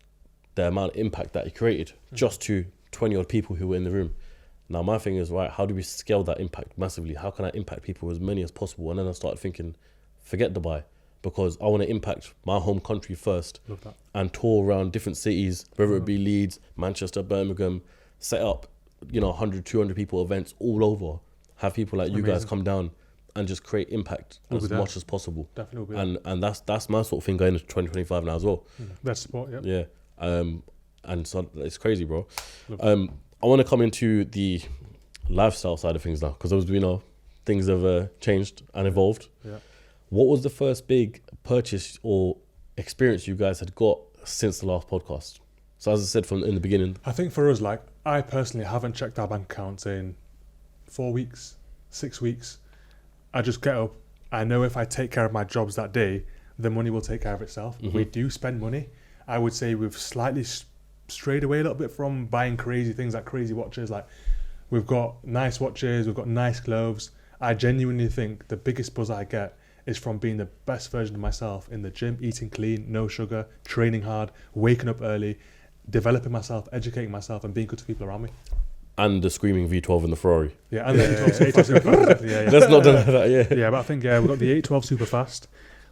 the amount of impact that it created just to 20 odd people who were in the room. Now, my thing is, right, how do we scale that impact massively? How can I impact people as many as possible? And then I started thinking, forget Dubai, because I want to impact my home country first and tour around different cities, whether it be Leeds, Manchester, Birmingham, set up, you know, 100, 200 people events all over, have people like you guys come down and just create impact as much as possible. Definitely. And that's my sort of thing going into 2025 now as well. That's support, yeah. And so it's crazy, bro. I want to come into the lifestyle side of things now, because you know, things have changed and evolved. Yeah. What was the first big purchase or experience you guys had got since the last podcast? So as I said in the beginning, I think for us, like, I personally haven't checked our bank accounts in 4 weeks, 6 weeks. I just get up. I know if I take care of my jobs that day, the money will take care of itself. We do spend money. I would say we've slightly strayed away a little bit from buying crazy things like crazy watches. Like, we've got nice watches, we've got nice clothes. I genuinely think the biggest buzz I get is from being the best version of myself in the gym, eating clean, no sugar, training hard, waking up early, developing myself, educating myself, and being good to people around me. And the screaming V12 in the Ferrari. Yeah, and the 812 Superfast. Yeah. Let's not deny that, yeah. Yeah, but I think, we got the 812 Superfast.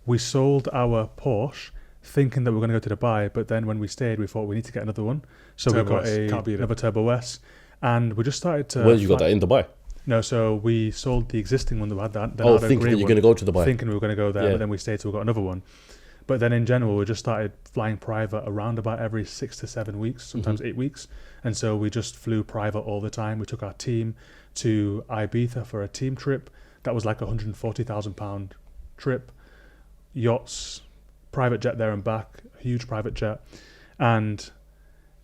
We sold our Porsche thinking that we were going to go to Dubai, but then when we stayed, we thought we need to get another one. So we got another Turbo S. And we just started to... Where you got that, in Dubai? No, so we sold the existing one that we had. Thinking that you're going to go to Dubai. Thinking we were going to go there, but then we stayed, so we got another one. But then in general, we just started flying private around about every 6 to 7 weeks, sometimes 8 weeks. And so we just flew private all the time. We took our team to Ibiza for a team trip. That was like £140,000 trip. Yachts, private jet there and back, huge private jet. And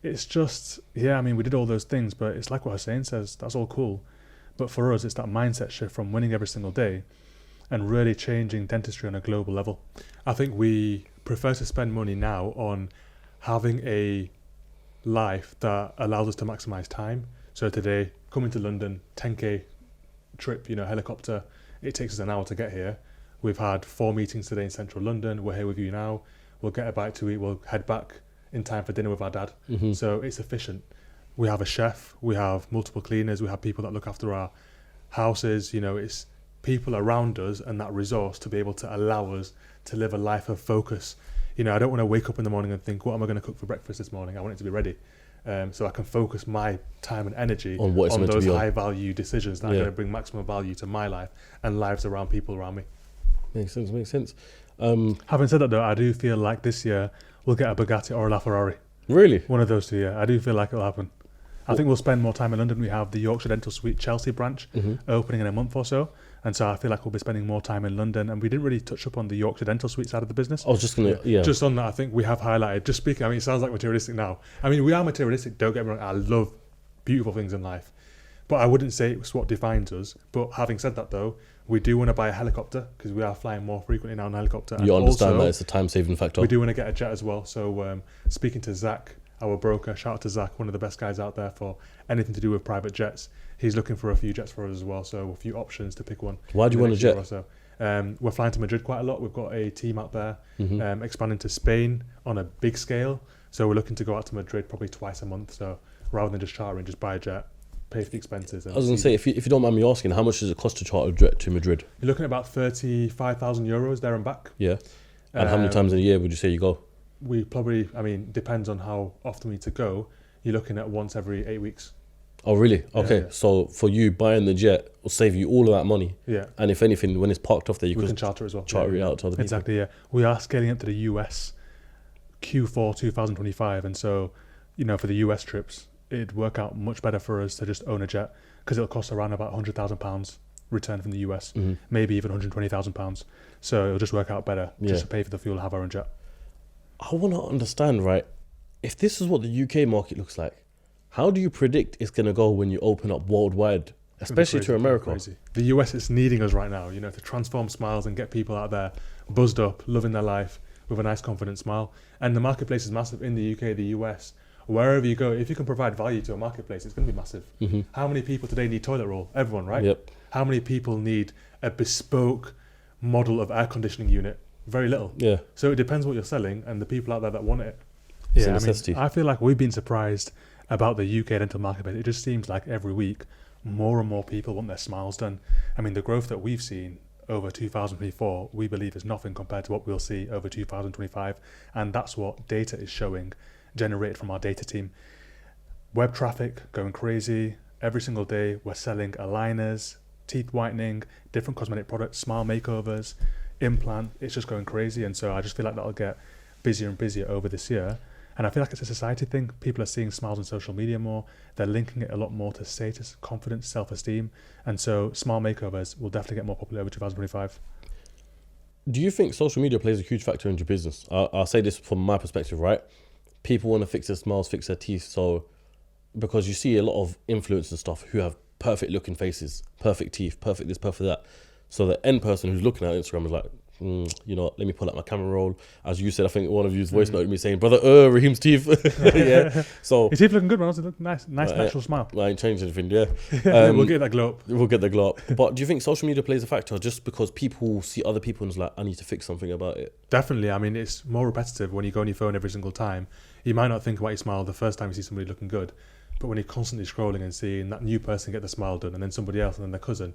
it's just, I mean, we did all those things, but it's like what Hussein says, that's all cool. But for us, it's that mindset shift from winning every single day and really changing dentistry on a global level. I think we prefer to spend money now on having a life that allows us to maximize time. So today, coming to London, 10k trip, helicopter, it takes us an hour to get here. We've had 4 meetings today in central London. We're here with you now. We'll get a bite to eat. We'll head back in time for dinner with our dad. So it's efficient. We have a chef. We have multiple cleaners. We have people that look after our houses. It's people around us and that resource to be able to allow us to live a life of focus. I don't want to wake up in the morning and think, what am I going to cook for breakfast this morning? I want it to be ready. So I can focus my time and energy on those high value decisions that are going to bring maximum value to my life and lives around people around me. Makes sense. Having said that, though, I do feel like this year we'll get a Bugatti or a LaFerrari. Really? One of those two, yeah. I do feel like it'll happen. I think we'll spend more time in London. We have the Yorkshire Dental Suite Chelsea branch opening in a month or so. And so I feel like we'll be spending more time in London. And we didn't really touch up on the Yorkshire Dental Suite side of the business. I was just going to, Just on that, I think we have highlighted, just speaking, I mean, it sounds like materialistic now. I mean, we are materialistic, don't get me wrong. I love beautiful things in life. But I wouldn't say it's what defines us. But having said that, though, we do want to buy a helicopter because we are flying more frequently now in a helicopter. You and understand also, that it's a time-saving factor. we do want to get a jet as well. So speaking to Zach, our broker, shout out to Zach, one of the best guys out there for anything to do with private jets. He's looking for a few jets for us as well, so a few options to pick one. Why do you want a jet? So. We're flying to Madrid quite a lot. We've got a team out there expanding to Spain on a big scale. So we're looking to go out to Madrid probably twice a month. So rather than just chartering, just buy a jet, pay for the expenses. I was going to say, if you don't mind me asking, how much does it cost to charter a jet to Madrid? You're looking at about 35,000 euros there and back. Yeah. And how many times in a year would you say you go? We probably, I mean, depends on how often we need to go. You're looking at once every 8 weeks. Oh, really? Okay. Yeah. So for you, buying the jet will save you all of that money. Yeah. And if anything, when it's parked off there, We you can can charter as well. charter it out to other people. Exactly, yeah. We are scaling up to the US Q4 2025. And so, you know, for the US trips, it'd work out much better for us to just own a jet because it'll cost around about £100,000 return from the US, maybe even £120,000. So it'll just work out better just to pay for the fuel and have our own jet. I want to understand, right? If this is what the UK market looks like, how do you predict it's going to go when you open up worldwide, especially to America? Crazy. The US is needing us right now, you know, to transform smiles and get people out there buzzed up, loving their life with a nice, confident smile. And the marketplace is massive in the UK, the US. Wherever you go, if you can provide value to a marketplace, it's going to be massive. How many people today need toilet roll? Everyone, right? Yep. How many people need a bespoke model of air conditioning unit? Very little. Yeah. So it depends what you're selling and the people out there that want it. It's a I necessity. I feel like we've been surprised about the UK dental marketplace. It just seems like every week more and more people want their smiles done. I mean, the growth that we've seen over 2024, we believe is nothing compared to what we'll see over 2025. And that's what data is showing, generated from our data team. Web traffic going crazy. Every single day we're selling aligners, teeth whitening, different cosmetic products, smile makeovers, implant. It's just going crazy. And so I just feel like that'll get busier and busier over this year. And I feel like it's a society thing. People are seeing smiles on social media more. They're linking it a lot more to status, confidence, self-esteem. And so smile makeovers will definitely get more popular over 2025. Do you think social media plays a huge factor in your business? I'll say this from my perspective, right? People want to fix their smiles, fix their teeth. So because you see a lot of influencers and stuff who have perfect looking faces, perfect teeth, perfect this, perfect that. So the end person who's looking at Instagram is like, you know, let me pull out my camera roll. As you said, I think one of you's voice noted me saying, brother, Raheem's teeth. Yeah. So His teeth looking good, man. It's a nice natural smile. I ain't changed anything, yeah. We'll get that glow up. We'll get the glow up. But do you think social media plays a factor just because people see other people and it's like, I need to fix something about it? Definitely. I mean, it's more repetitive when you go on your phone every single time. You might not think about your smile the first time you see somebody looking good, but when you're constantly scrolling and seeing that new person get the smile done and then somebody else and then their cousin,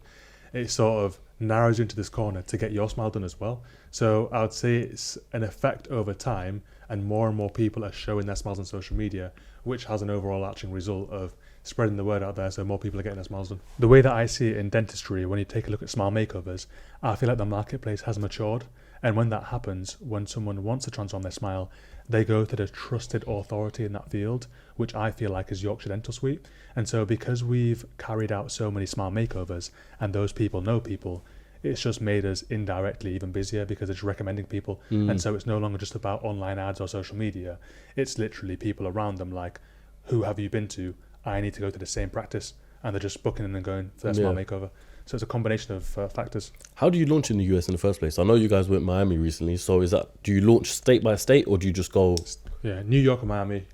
it sort of narrows you into this corner to get your smile done as well. So I would say it's an effect over time and more people are showing their smiles on social media, which has an overall arching result of spreading the word out there so more people are getting their smiles done. The way that I see it in dentistry, when you take a look at smile makeovers, I feel like the marketplace has matured. And when that happens, when someone wants to transform their smile, they go to the trusted authority in that field, which I feel like is Yorkshire Dental Suite. And so because we've carried out so many smile makeovers and those people know people, it's just made us indirectly even busier because it's recommending people. And so it's no longer just about online ads or social media. It's literally people around them like, who have you been to? I need to go to the same practice. And they're just booking and then going for their smile makeover. So it's a combination of factors. How do you launch in the US in the first place? I know you guys went to Miami recently. So do you launch state by state or do you just go? Yeah, New York and Miami,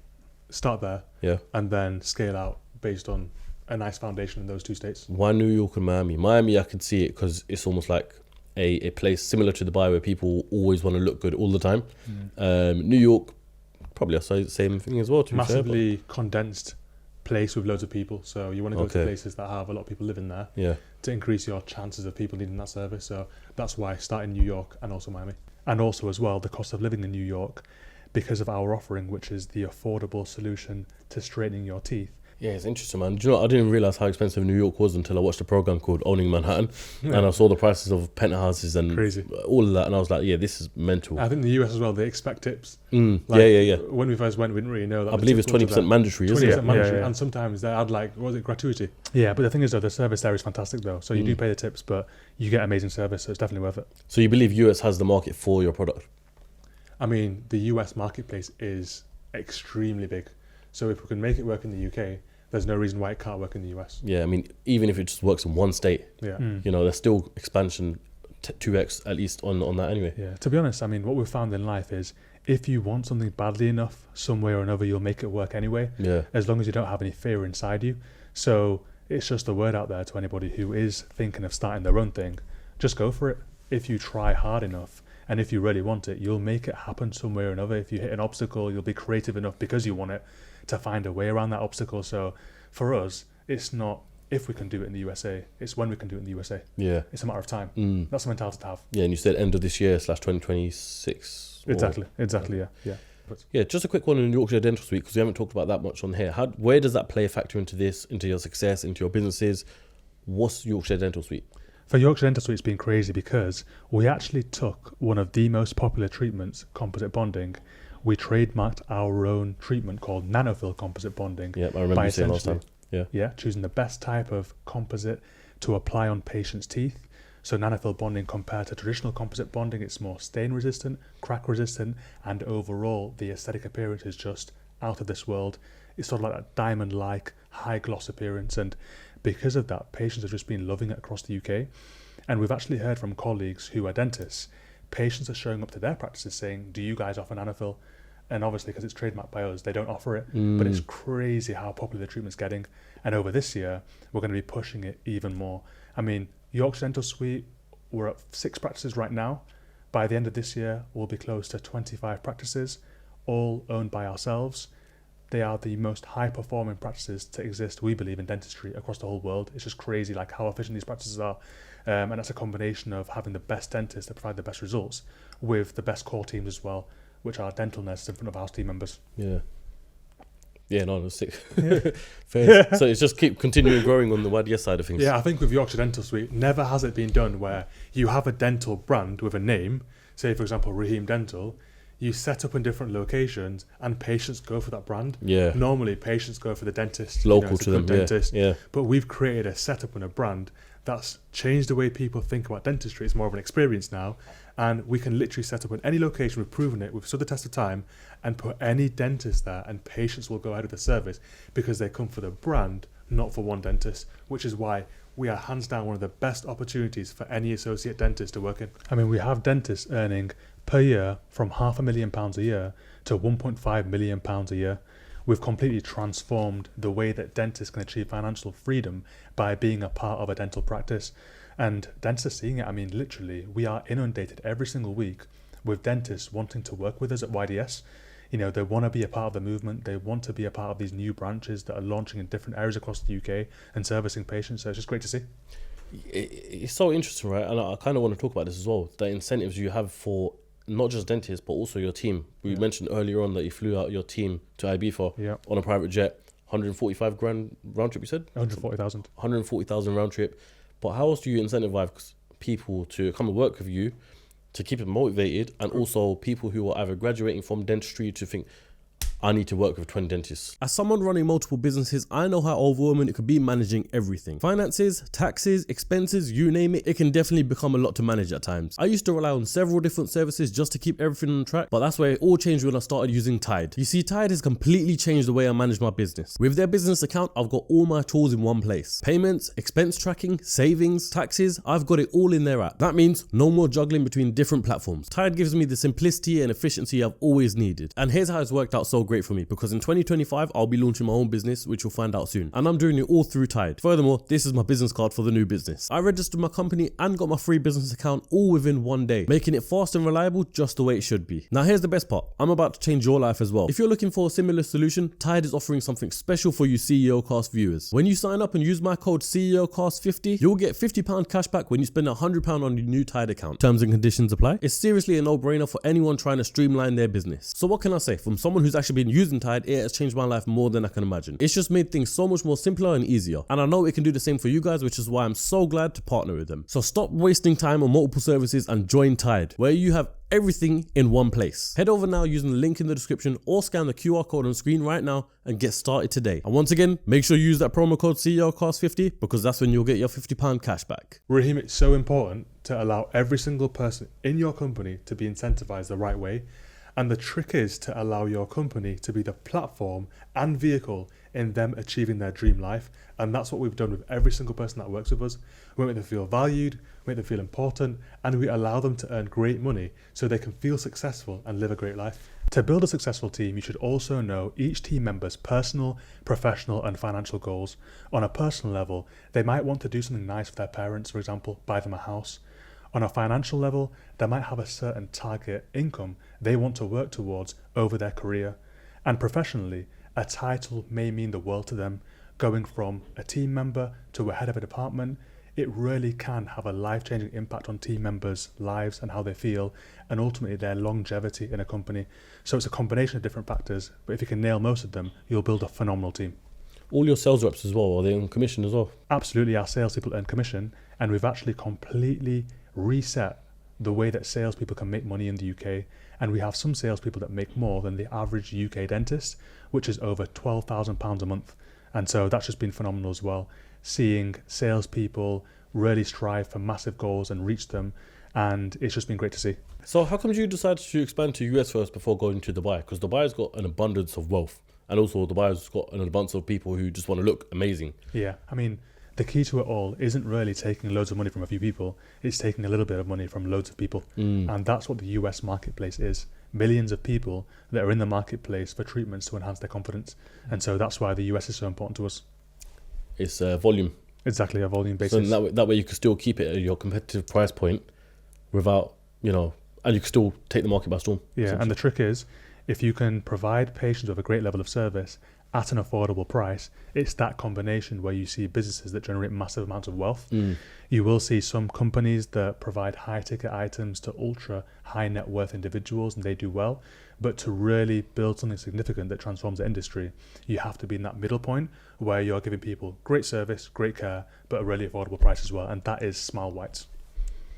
start there. Yeah. And then scale out based on a nice foundation in those two states. Why New York and Miami? Miami, I could see it because it's almost like a place similar to Dubai where people always want to look good all the time. New York, probably I say the same thing as well. Massively condensed place with loads of people. So you want to go to places that have a lot of people living there to increase your chances of people needing that service. So that's why I start in New York and also Miami. And also as well, the cost of living in New York, because of our offering, which is the affordable solution to straightening your teeth, Yeah, it's interesting, man. Do you know, I didn't realize how expensive New York was until I watched a program called Owning Manhattan, and I saw the prices of penthouses and Crazy. all of that, and I was like, yeah, this is mental. I think the US as well, they expect tips. Yeah. When we first went, we didn't really know that. I believe it's 20% mandatory, isn't 20% it? mandatory, Yeah. and sometimes they add like, what was it, gratuity? Yeah, but the thing is though, the service there is fantastic though. So you do pay the tips, but you get amazing service, so it's definitely worth it. So you believe US has the market for your product? I mean, the US marketplace is extremely big. So if we can make it work in the UK, there's no reason why it can't work in the US. Yeah, I mean, even if it just works in one state, Yeah. you know, there's still expansion 2x at least on that anyway. Yeah. To be honest, I mean, what we've found in life is if you want something badly enough, some way or another, you'll make it work anyway. Yeah. As long as you don't have any fear inside you. So it's just a word out there to anybody who is thinking of starting their own thing. Just go for it. If you try hard enough and if you really want it, you'll make it happen some way or another. If you hit an obstacle, you'll be creative enough because you want it to find a way around that obstacle. So for us, it's not if we can do it in the USA, it's when we can do it in the USA. Yeah. It's a matter of time. That's the mentality to have. Yeah, and you said end of this year / 2026. Exactly, yeah. Yeah, just a quick one in Yorkshire Dental Suite, because we haven't talked about that much on here. Where does that play a factor into this, into your success, into your businesses? What's Yorkshire Dental Suite? For Yorkshire Dental Suite, it's been crazy because we actually took one of the most popular treatments, composite bonding. We trademarked our own treatment called nanofill composite bonding. Yeah, I remember you saying last time. Yeah, choosing the best type of composite to apply on patients' teeth. So nanofill bonding compared to traditional composite bonding, it's more stain resistant, crack resistant, and overall the aesthetic appearance is just out of this world. It's sort of like that diamond-like high gloss appearance, and because of that, patients have just been loving it across the UK. And we've actually heard from colleagues who are dentists, patients are showing up to their practices saying, do you guys offer nanofill? And obviously, because it's trademarked by us, they don't offer it. But it's crazy how popular the treatment's getting. And over this year, we're going to be pushing it even more. I mean, Yorkshire Dental Suite, we're at 6 practices right now. By the end of this year, we'll be close to 25 practices, all owned by ourselves. They are the most high-performing practices to exist, we believe, in dentistry across the whole world. It's just crazy, like how efficient these practices are. And that's a combination of having the best dentists that provide the best results with the best core teams as well, which are dental nurses and front of house team members. Yeah, no, that's sick. Fair. So it's just keep continuing growing on the YDS side of things. Yeah, I think with Yorkshire Dental Suite, never has it been done where you have a dental brand with a name, say for example Raheem Dental, you set up in different locations and patients go for that brand. Yeah. Normally patients go for the dentist. Local it's a to good them, dentist. yeah. But we've created a setup and a brand that's changed the way people think about dentistry. It's more of an experience now. And we can literally set up in any location, we've proven it, we've stood the test of time, and put any dentist there, and patients will go ahead of the service because they come for the brand, not for one dentist, which is why we are hands down one of the best opportunities for any associate dentist to work in. I mean, we have dentists earning per year from £500,000 a year to £1.5 million a year. We've completely transformed the way that dentists can achieve financial freedom by being a part of a dental practice. And dentists are seeing it. I mean, literally, we are inundated every single week with dentists wanting to work with us at YDS. You know, they want to be a part of the movement. They want to be a part of these new branches that are launching in different areas across the UK and servicing patients. So it's just great to see. It's so interesting, right? And I kind of want to talk about this as well. The incentives you have for not just dentists, but also your team. We mentioned earlier on that you flew out your team to Ibiza on a private jet. 145 grand round trip, you said? 140,000. 140,000 round trip. But how else do you incentivize people to come and work with you, to keep them motivated, and also people who are either graduating from dentistry to think, I need to work with Twin Dentists? As someone running multiple businesses, I know how overwhelming it could be managing everything. Finances, taxes, expenses, you name it, it can definitely become a lot to manage at times. I used to rely on several different services just to keep everything on track, but that's where it all changed when I started using Tide. You see, Tide has completely changed the way I manage my business. With their business account, I've got all my tools in one place. Payments, expense tracking, savings, taxes, I've got it all in their app. That means no more juggling between different platforms. Tide gives me the simplicity and efficiency I've always needed. And here's how it's worked out so great for me, because in 2025 I'll be launching my own business, which you'll find out soon, and I'm doing it all through Tide. Furthermore, this is my business card for the new business. I registered my company and got my free business account all within one day, making it fast and reliable just the way it should be. Now here's the best part, I'm about to change your life as well. If you're looking for a similar solution, Tide is offering something special for you CEOCAST viewers. When you sign up and use my code CEOCAST50, you'll get £50 cash back when you spend £100 on your new Tide account. Terms and conditions apply. It's seriously a no-brainer for anyone trying to streamline their business. So what can I say? From someone who's actually been using Tide, it has changed my life more than I can imagine. It's just made things so much more simpler and easier. And I know it can do the same for you guys, which is why I'm so glad to partner with them. So stop wasting time on multiple services and join Tide, where you have everything in one place. Head over now using the link in the description or scan the QR code on screen right now and get started today. And once again, make sure you use that promo code CEOCAST50 because that's when you'll get your £50 cash back. Raheem, it's so important to allow every single person in your company to be incentivized the right way. And the trick is to allow your company to be the platform and vehicle in them achieving their dream life. And that's what we've done with every single person that works with us. We make them feel valued, we make them feel important, and we allow them to earn great money so they can feel successful and live a great life. To build a successful team, you should also know each team member's personal, professional, and financial goals. On a personal level, they might want to do something nice for their parents, for example, buy them a house. On a financial level, they might have a certain target income they want to work towards over their career. And professionally, a title may mean the world to them. Going from a team member to a head of a department, it really can have a life-changing impact on team members' lives and how they feel, and ultimately their longevity in a company. So it's a combination of different factors, but if you can nail most of them, you'll build a phenomenal team. All your sales reps as well, are they on commission as well? Absolutely, our salespeople earn commission, and we've actually completely reset the way that salespeople can make money in the UK. And we have some salespeople that make more than the average UK dentist, which is over £12,000 a month. And so that's just been phenomenal as well. Seeing salespeople really strive for massive goals and reach them. And it's just been great to see. So how come you decided to expand to US first before going to Dubai? Because Dubai's got an abundance of wealth. And also Dubai's got an abundance of people who just want to look amazing. Yeah, I mean, the key to it all isn't really taking loads of money from a few people. It's taking a little bit of money from loads of people. And that's what the US marketplace is. Millions of people that are in the marketplace for treatments to enhance their confidence. And so that's why the US is so important to us. It's volume. Exactly, a volume basis. So that way you can still keep it at your competitive price point without, and you can still take the market by storm. Yeah, and the trick is, if you can provide patients with a great level of service at an affordable price, it's that combination where you see businesses that generate massive amounts of wealth. You will see some companies that provide high ticket items to ultra high net worth individuals, and they do well. But to really build something significant that transforms the industry, you have to be in that middle point where you're giving people great service, great care, but a really affordable price as well. And that is Smile Whites.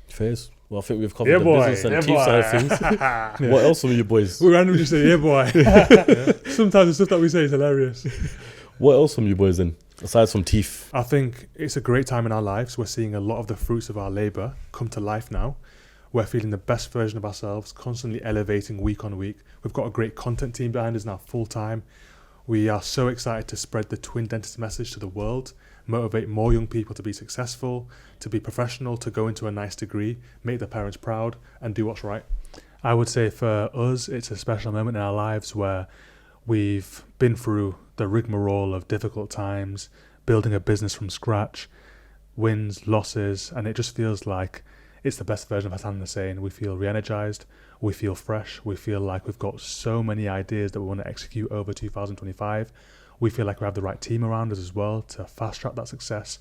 Fairs. Well, I think we've covered the business and team side of things. What else from you boys? We randomly just say, yeah, boy. Sometimes the stuff that we say is hilarious. What else from you boys then, aside from teeth? I think it's a great time in our lives. We're seeing a lot of the fruits of our labour come to life now. We're feeling the best version of ourselves, constantly elevating week on week. We've got a great content team behind us now full time. We are so excited to spread the Twin Dentists message to the world, motivate more young people to be successful, to be professional, to go into a nice degree, make their parents proud, and do what's right. I would say for us, it's a special moment in our lives where we've been through the rigmarole of difficult times, building a business from scratch, wins, losses, and it just feels like it's the best version of Hassan Hussein. We feel re-energized, we feel fresh, we feel like we've got so many ideas that we want to execute over 2025. We feel like we have the right team around us as well to fast track that success.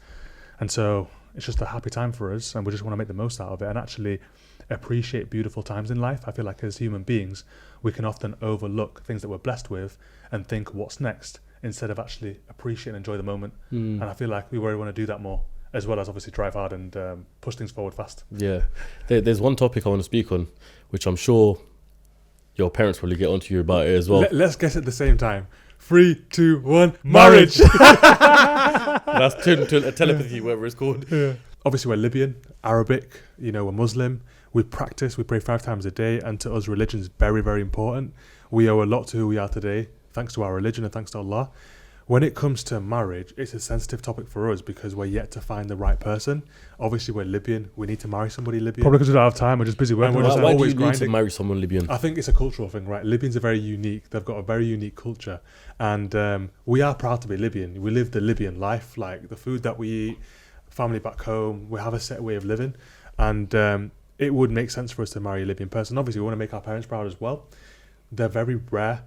And so it's just a happy time for us, and we just want to make the most out of it and actually appreciate beautiful times in life. I feel like as human beings, we can often overlook things that we're blessed with and think what's next instead of actually appreciate and enjoy the moment. And I feel like we really want to do that more, as well as obviously drive hard and push things forward fast. Yeah. There's one topic I want to speak on, which I'm sure your parents probably get onto you about it as well. Let's guess at the same time. 3, 2, 1, marriage! That's telepathy, whatever it's called. Yeah. Obviously we're Libyan, Arabic, we're Muslim. We practice, we pray 5 times a day, and to us religion is very, very important. We owe a lot to who we are today, thanks to our religion and thanks to Allah. When it comes to marriage, it's a sensitive topic for us because we're yet to find the right person. Obviously, we're Libyan. We need to marry somebody Libyan. Probably because we don't have time. We're just busy working. Why do you need to marry someone Libyan? I think it's a cultural thing, right? Libyans are very unique. They've got a very unique culture. And we are proud to be Libyan. We live the Libyan life, like the food that we eat, family back home. We have a set way of living. And it would make sense for us to marry a Libyan person. Obviously, we want to make our parents proud as well. They're very rare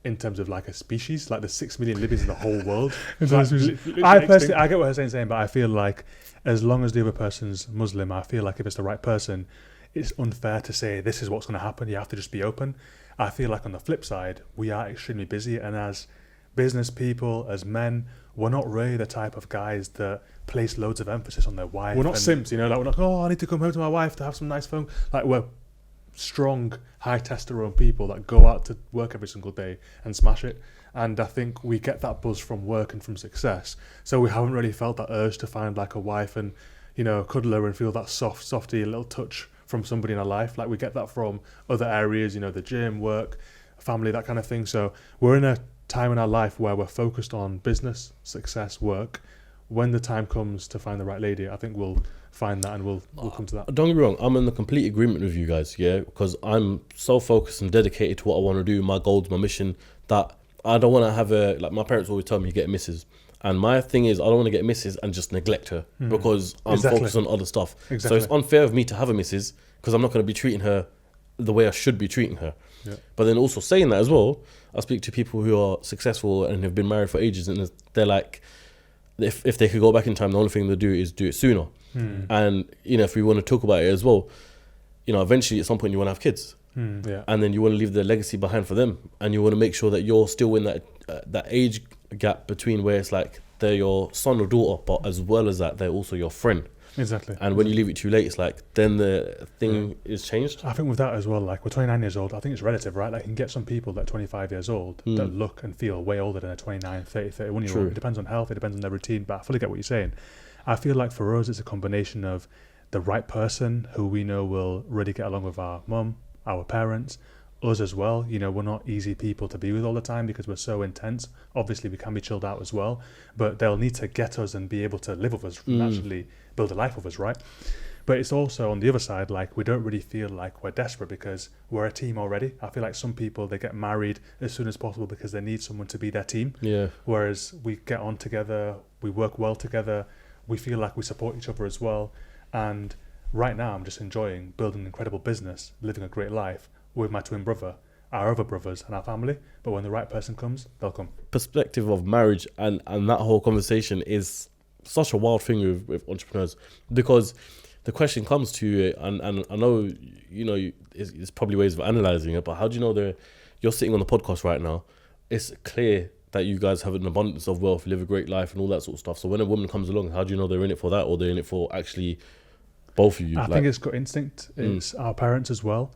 in terms of like a species, like there's 6 million Libyans in the whole world. I personally, I get what Hussein's saying, but I feel like as long as the other person's Muslim, I feel like if it's the right person, it's unfair to say this is what's going to happen. You have to just be open. I feel like on the flip side, we are extremely busy, and as business people, as men, we're not really the type of guys that place loads of emphasis on their wife. We're not simps, you know, like we're not, oh, I need to come home to my wife to have some nice phone. Like, we're strong, high testosterone people that go out to work every single day and smash it. And I think we get that buzz from work and from success. So we haven't really felt that urge to find like a wife and, you know, cuddle her and feel that softy little touch from somebody in our life. Like, we get that from other areas, you know, the gym, work, family, that kind of thing. So we're in a time in our life where we're focused on business, success, work. When the time comes to find the right lady, I think we'll find that, and we'll come to that. Don't get me wrong, I'm in the complete agreement with you guys, yeah, because I'm so focused and dedicated to what I want to do, my goals, my mission, that I don't want to have like my parents always tell me, get a missus. And my thing is, I don't want to get a missus and just neglect her because I'm focused on other stuff. So it's unfair of me to have a missus because I'm not going to be treating her the way I should be treating her. Yeah. But then also saying that as well, I speak to people who are successful and have been married for ages, and they're like, if they could go back in time, the only thing they do is do it sooner. And, you know, if we want to talk about it as well, you know, eventually at some point you want to have kids. Yeah. And then you want to leave the legacy behind for them, and you want to make sure that you're still in that age gap between where it's like they're your son or daughter, but as well as that, they're also your friend. Exactly. And when you leave it too late, it's like then the thing is changed. I think with that as well, like, we're 29 years old. I think it's relative, right? Like, you can get some people that are 25 years old that look and feel way older than a 29, 30, 31 year old. It depends on health, it depends on their routine, but I fully get what you're saying. I feel like for us, it's a combination of the right person who we know will really get along with our mum, our parents, us as well. You know, we're not easy people to be with all the time because we're so intense. Obviously, we can be chilled out as well, but they'll need to get us and be able to live with us and actually build a life with us, right? But it's also on the other side, like, we don't really feel like we're desperate because we're a team already. I feel like some people, they get married as soon as possible because they need someone to be their team. Yeah. Whereas we get on together, we work well together, we feel like we support each other as well. And right now, I'm just enjoying building an incredible business, living a great life with my twin brother, our other brothers, and our family. But when the right person comes, they'll come. Perspective of marriage and that whole conversation is such a wild thing with entrepreneurs, because the question comes to you, and I know, you know, it's probably ways of analysing it, but how do you know you're sitting on the podcast right now, it's clear that you guys have an abundance of wealth, live a great life and all that sort of stuff. So when a woman comes along, how do you know they're in it for that, or they're in it for actually both of you? I think it's gut instinct. It's our parents as well.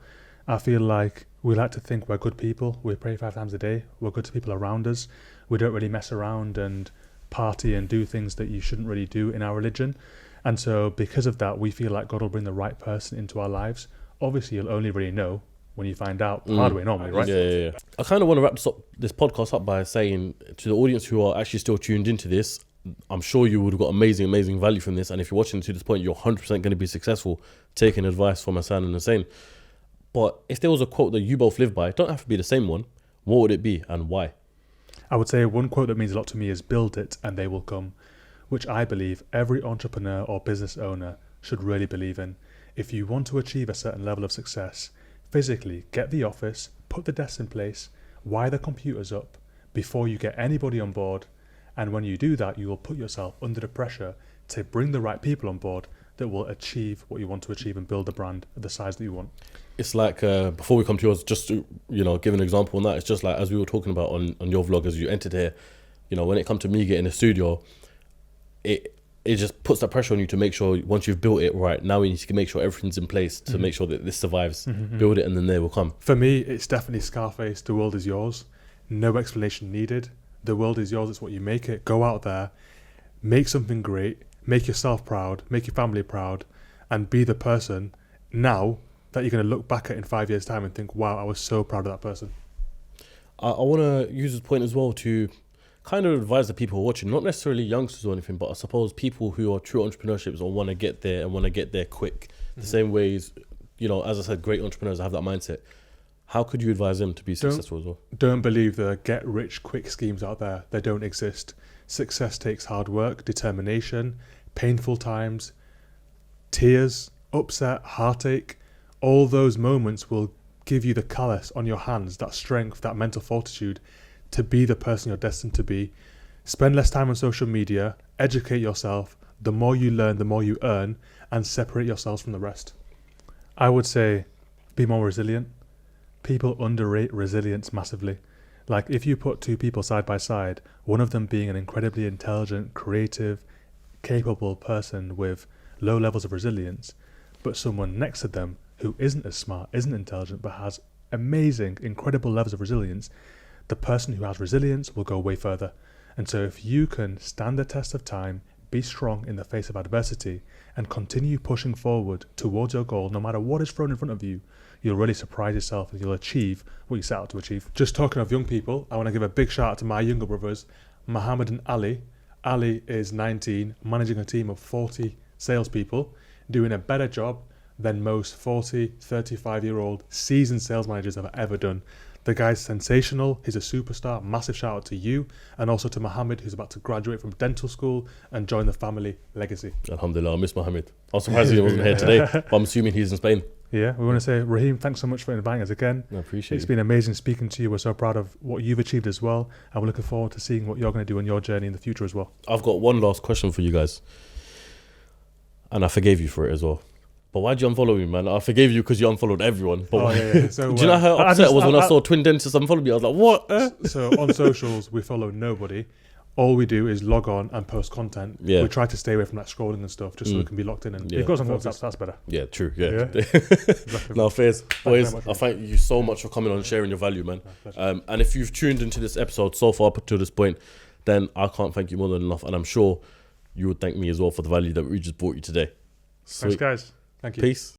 I feel like we like to think we're good people. We pray 5 times a day. We're good to people around us. We don't really mess around and party and do things that you shouldn't really do in our religion. And so because of that, we feel like God will bring the right person into our lives. Obviously, you'll only really know when you find out the hard way normally, right? Yeah. I kind of want to wrap this podcast up by saying to the audience who are actually still tuned into this, I'm sure you would have got amazing value from this. And if you're watching to this point, you're 100% going to be successful taking advice from Hassan and Hussein. But if there was a quote that you both live by, it don't have to be the same one, what would it be and why? I would say one quote that means a lot to me is build it and they will come, which I believe every entrepreneur or business owner should really believe in. If you want to achieve a certain level of success, physically get the office, put the desks in place, wire the computers up before you get anybody on board. And when you do that, you will put yourself under the pressure to bring the right people on board that will achieve what you want to achieve and build a brand at the size that you want. It's like, before we come to yours, just to, you know, give an example on that, it's just like, as we were talking about on your vlog, as you entered here, you know, when it comes to me getting a studio, it just puts that pressure on you to make sure once you've built it right, now we need to make sure everything's in place to make sure that this survives. Build it and then they will come. For me, it's definitely Scarface, the world is yours. No explanation needed. The world is yours, it's what you make it. Go out there, make something great, make yourself proud, make your family proud, and be the person now that you're going to look back at in 5 years' time and think, wow, I was so proud of that person. I want to use this point as well to kind of advise the people who are watching, not necessarily youngsters or anything, but I suppose people who are true entrepreneurships or want to get there and want to get there quick. The same ways, you know, as I said, great entrepreneurs have that mindset. How could you advise them to be successful as well? Don't believe the get-rich-quick schemes out there. They don't exist. Success takes hard work, determination, painful times, tears, upset, heartache. All those moments will give you the callus on your hands, that strength, that mental fortitude to be the person you're destined to be. Spend less time on social media, educate yourself. The more you learn, the more you earn, and separate yourselves from the rest. I would say be more resilient. People underrate resilience massively. Like if you put two people side by side, one of them being an incredibly intelligent, creative, capable person with low levels of resilience, but someone next to them who isn't as smart, isn't intelligent, but has amazing, incredible levels of resilience, the person who has resilience will go way further. And so if you can stand the test of time, be strong in the face of adversity, and continue pushing forward towards your goal, no matter what is thrown in front of you, you'll really surprise yourself and you'll achieve what you set out to achieve. Just talking of young people, I want to give a big shout out to my younger brothers, Mohammed and Ali. Ali is 19, managing a team of 40 salespeople, doing a better job than most 40, 35-year-old seasoned sales managers have ever done. The guy's sensational. He's a superstar. Massive shout out to you, and also to Mohammed, who's about to graduate from dental school and join the family legacy. Alhamdulillah, I miss Mohammed. I was surprised he wasn't here today, but I'm assuming he's in Spain. Yeah, we want to say, Raheem, thanks so much for inviting us again. I appreciate It's it. been amazing speaking to you. We're so proud of what you've achieved as well, and we're looking forward to seeing what you're going to do on your journey in the future as well. I've got one last question for you guys, and I forgave you for it as well. But why'd you unfollow me, man? I forgave you because you unfollowed everyone. But So, do you know how upset I was when I saw Twin Dentists unfollow me? I was like, what? So on socials, we follow nobody. All we do is log on and post content. Yeah. We try to stay away from that scrolling and stuff, just so we can be locked in. And Yeah. you've got some focus, that's better. Yeah, true. Yeah. Exactly. No, fairs. Boys, very much, I thank you so much for coming on and sharing your value, man. And if you've tuned into this episode so far up to this point, then I can't thank you more than enough. And I'm sure you would thank me as well for the value that we just brought you today. Thanks, Sweet. guys. Thank you. Peace.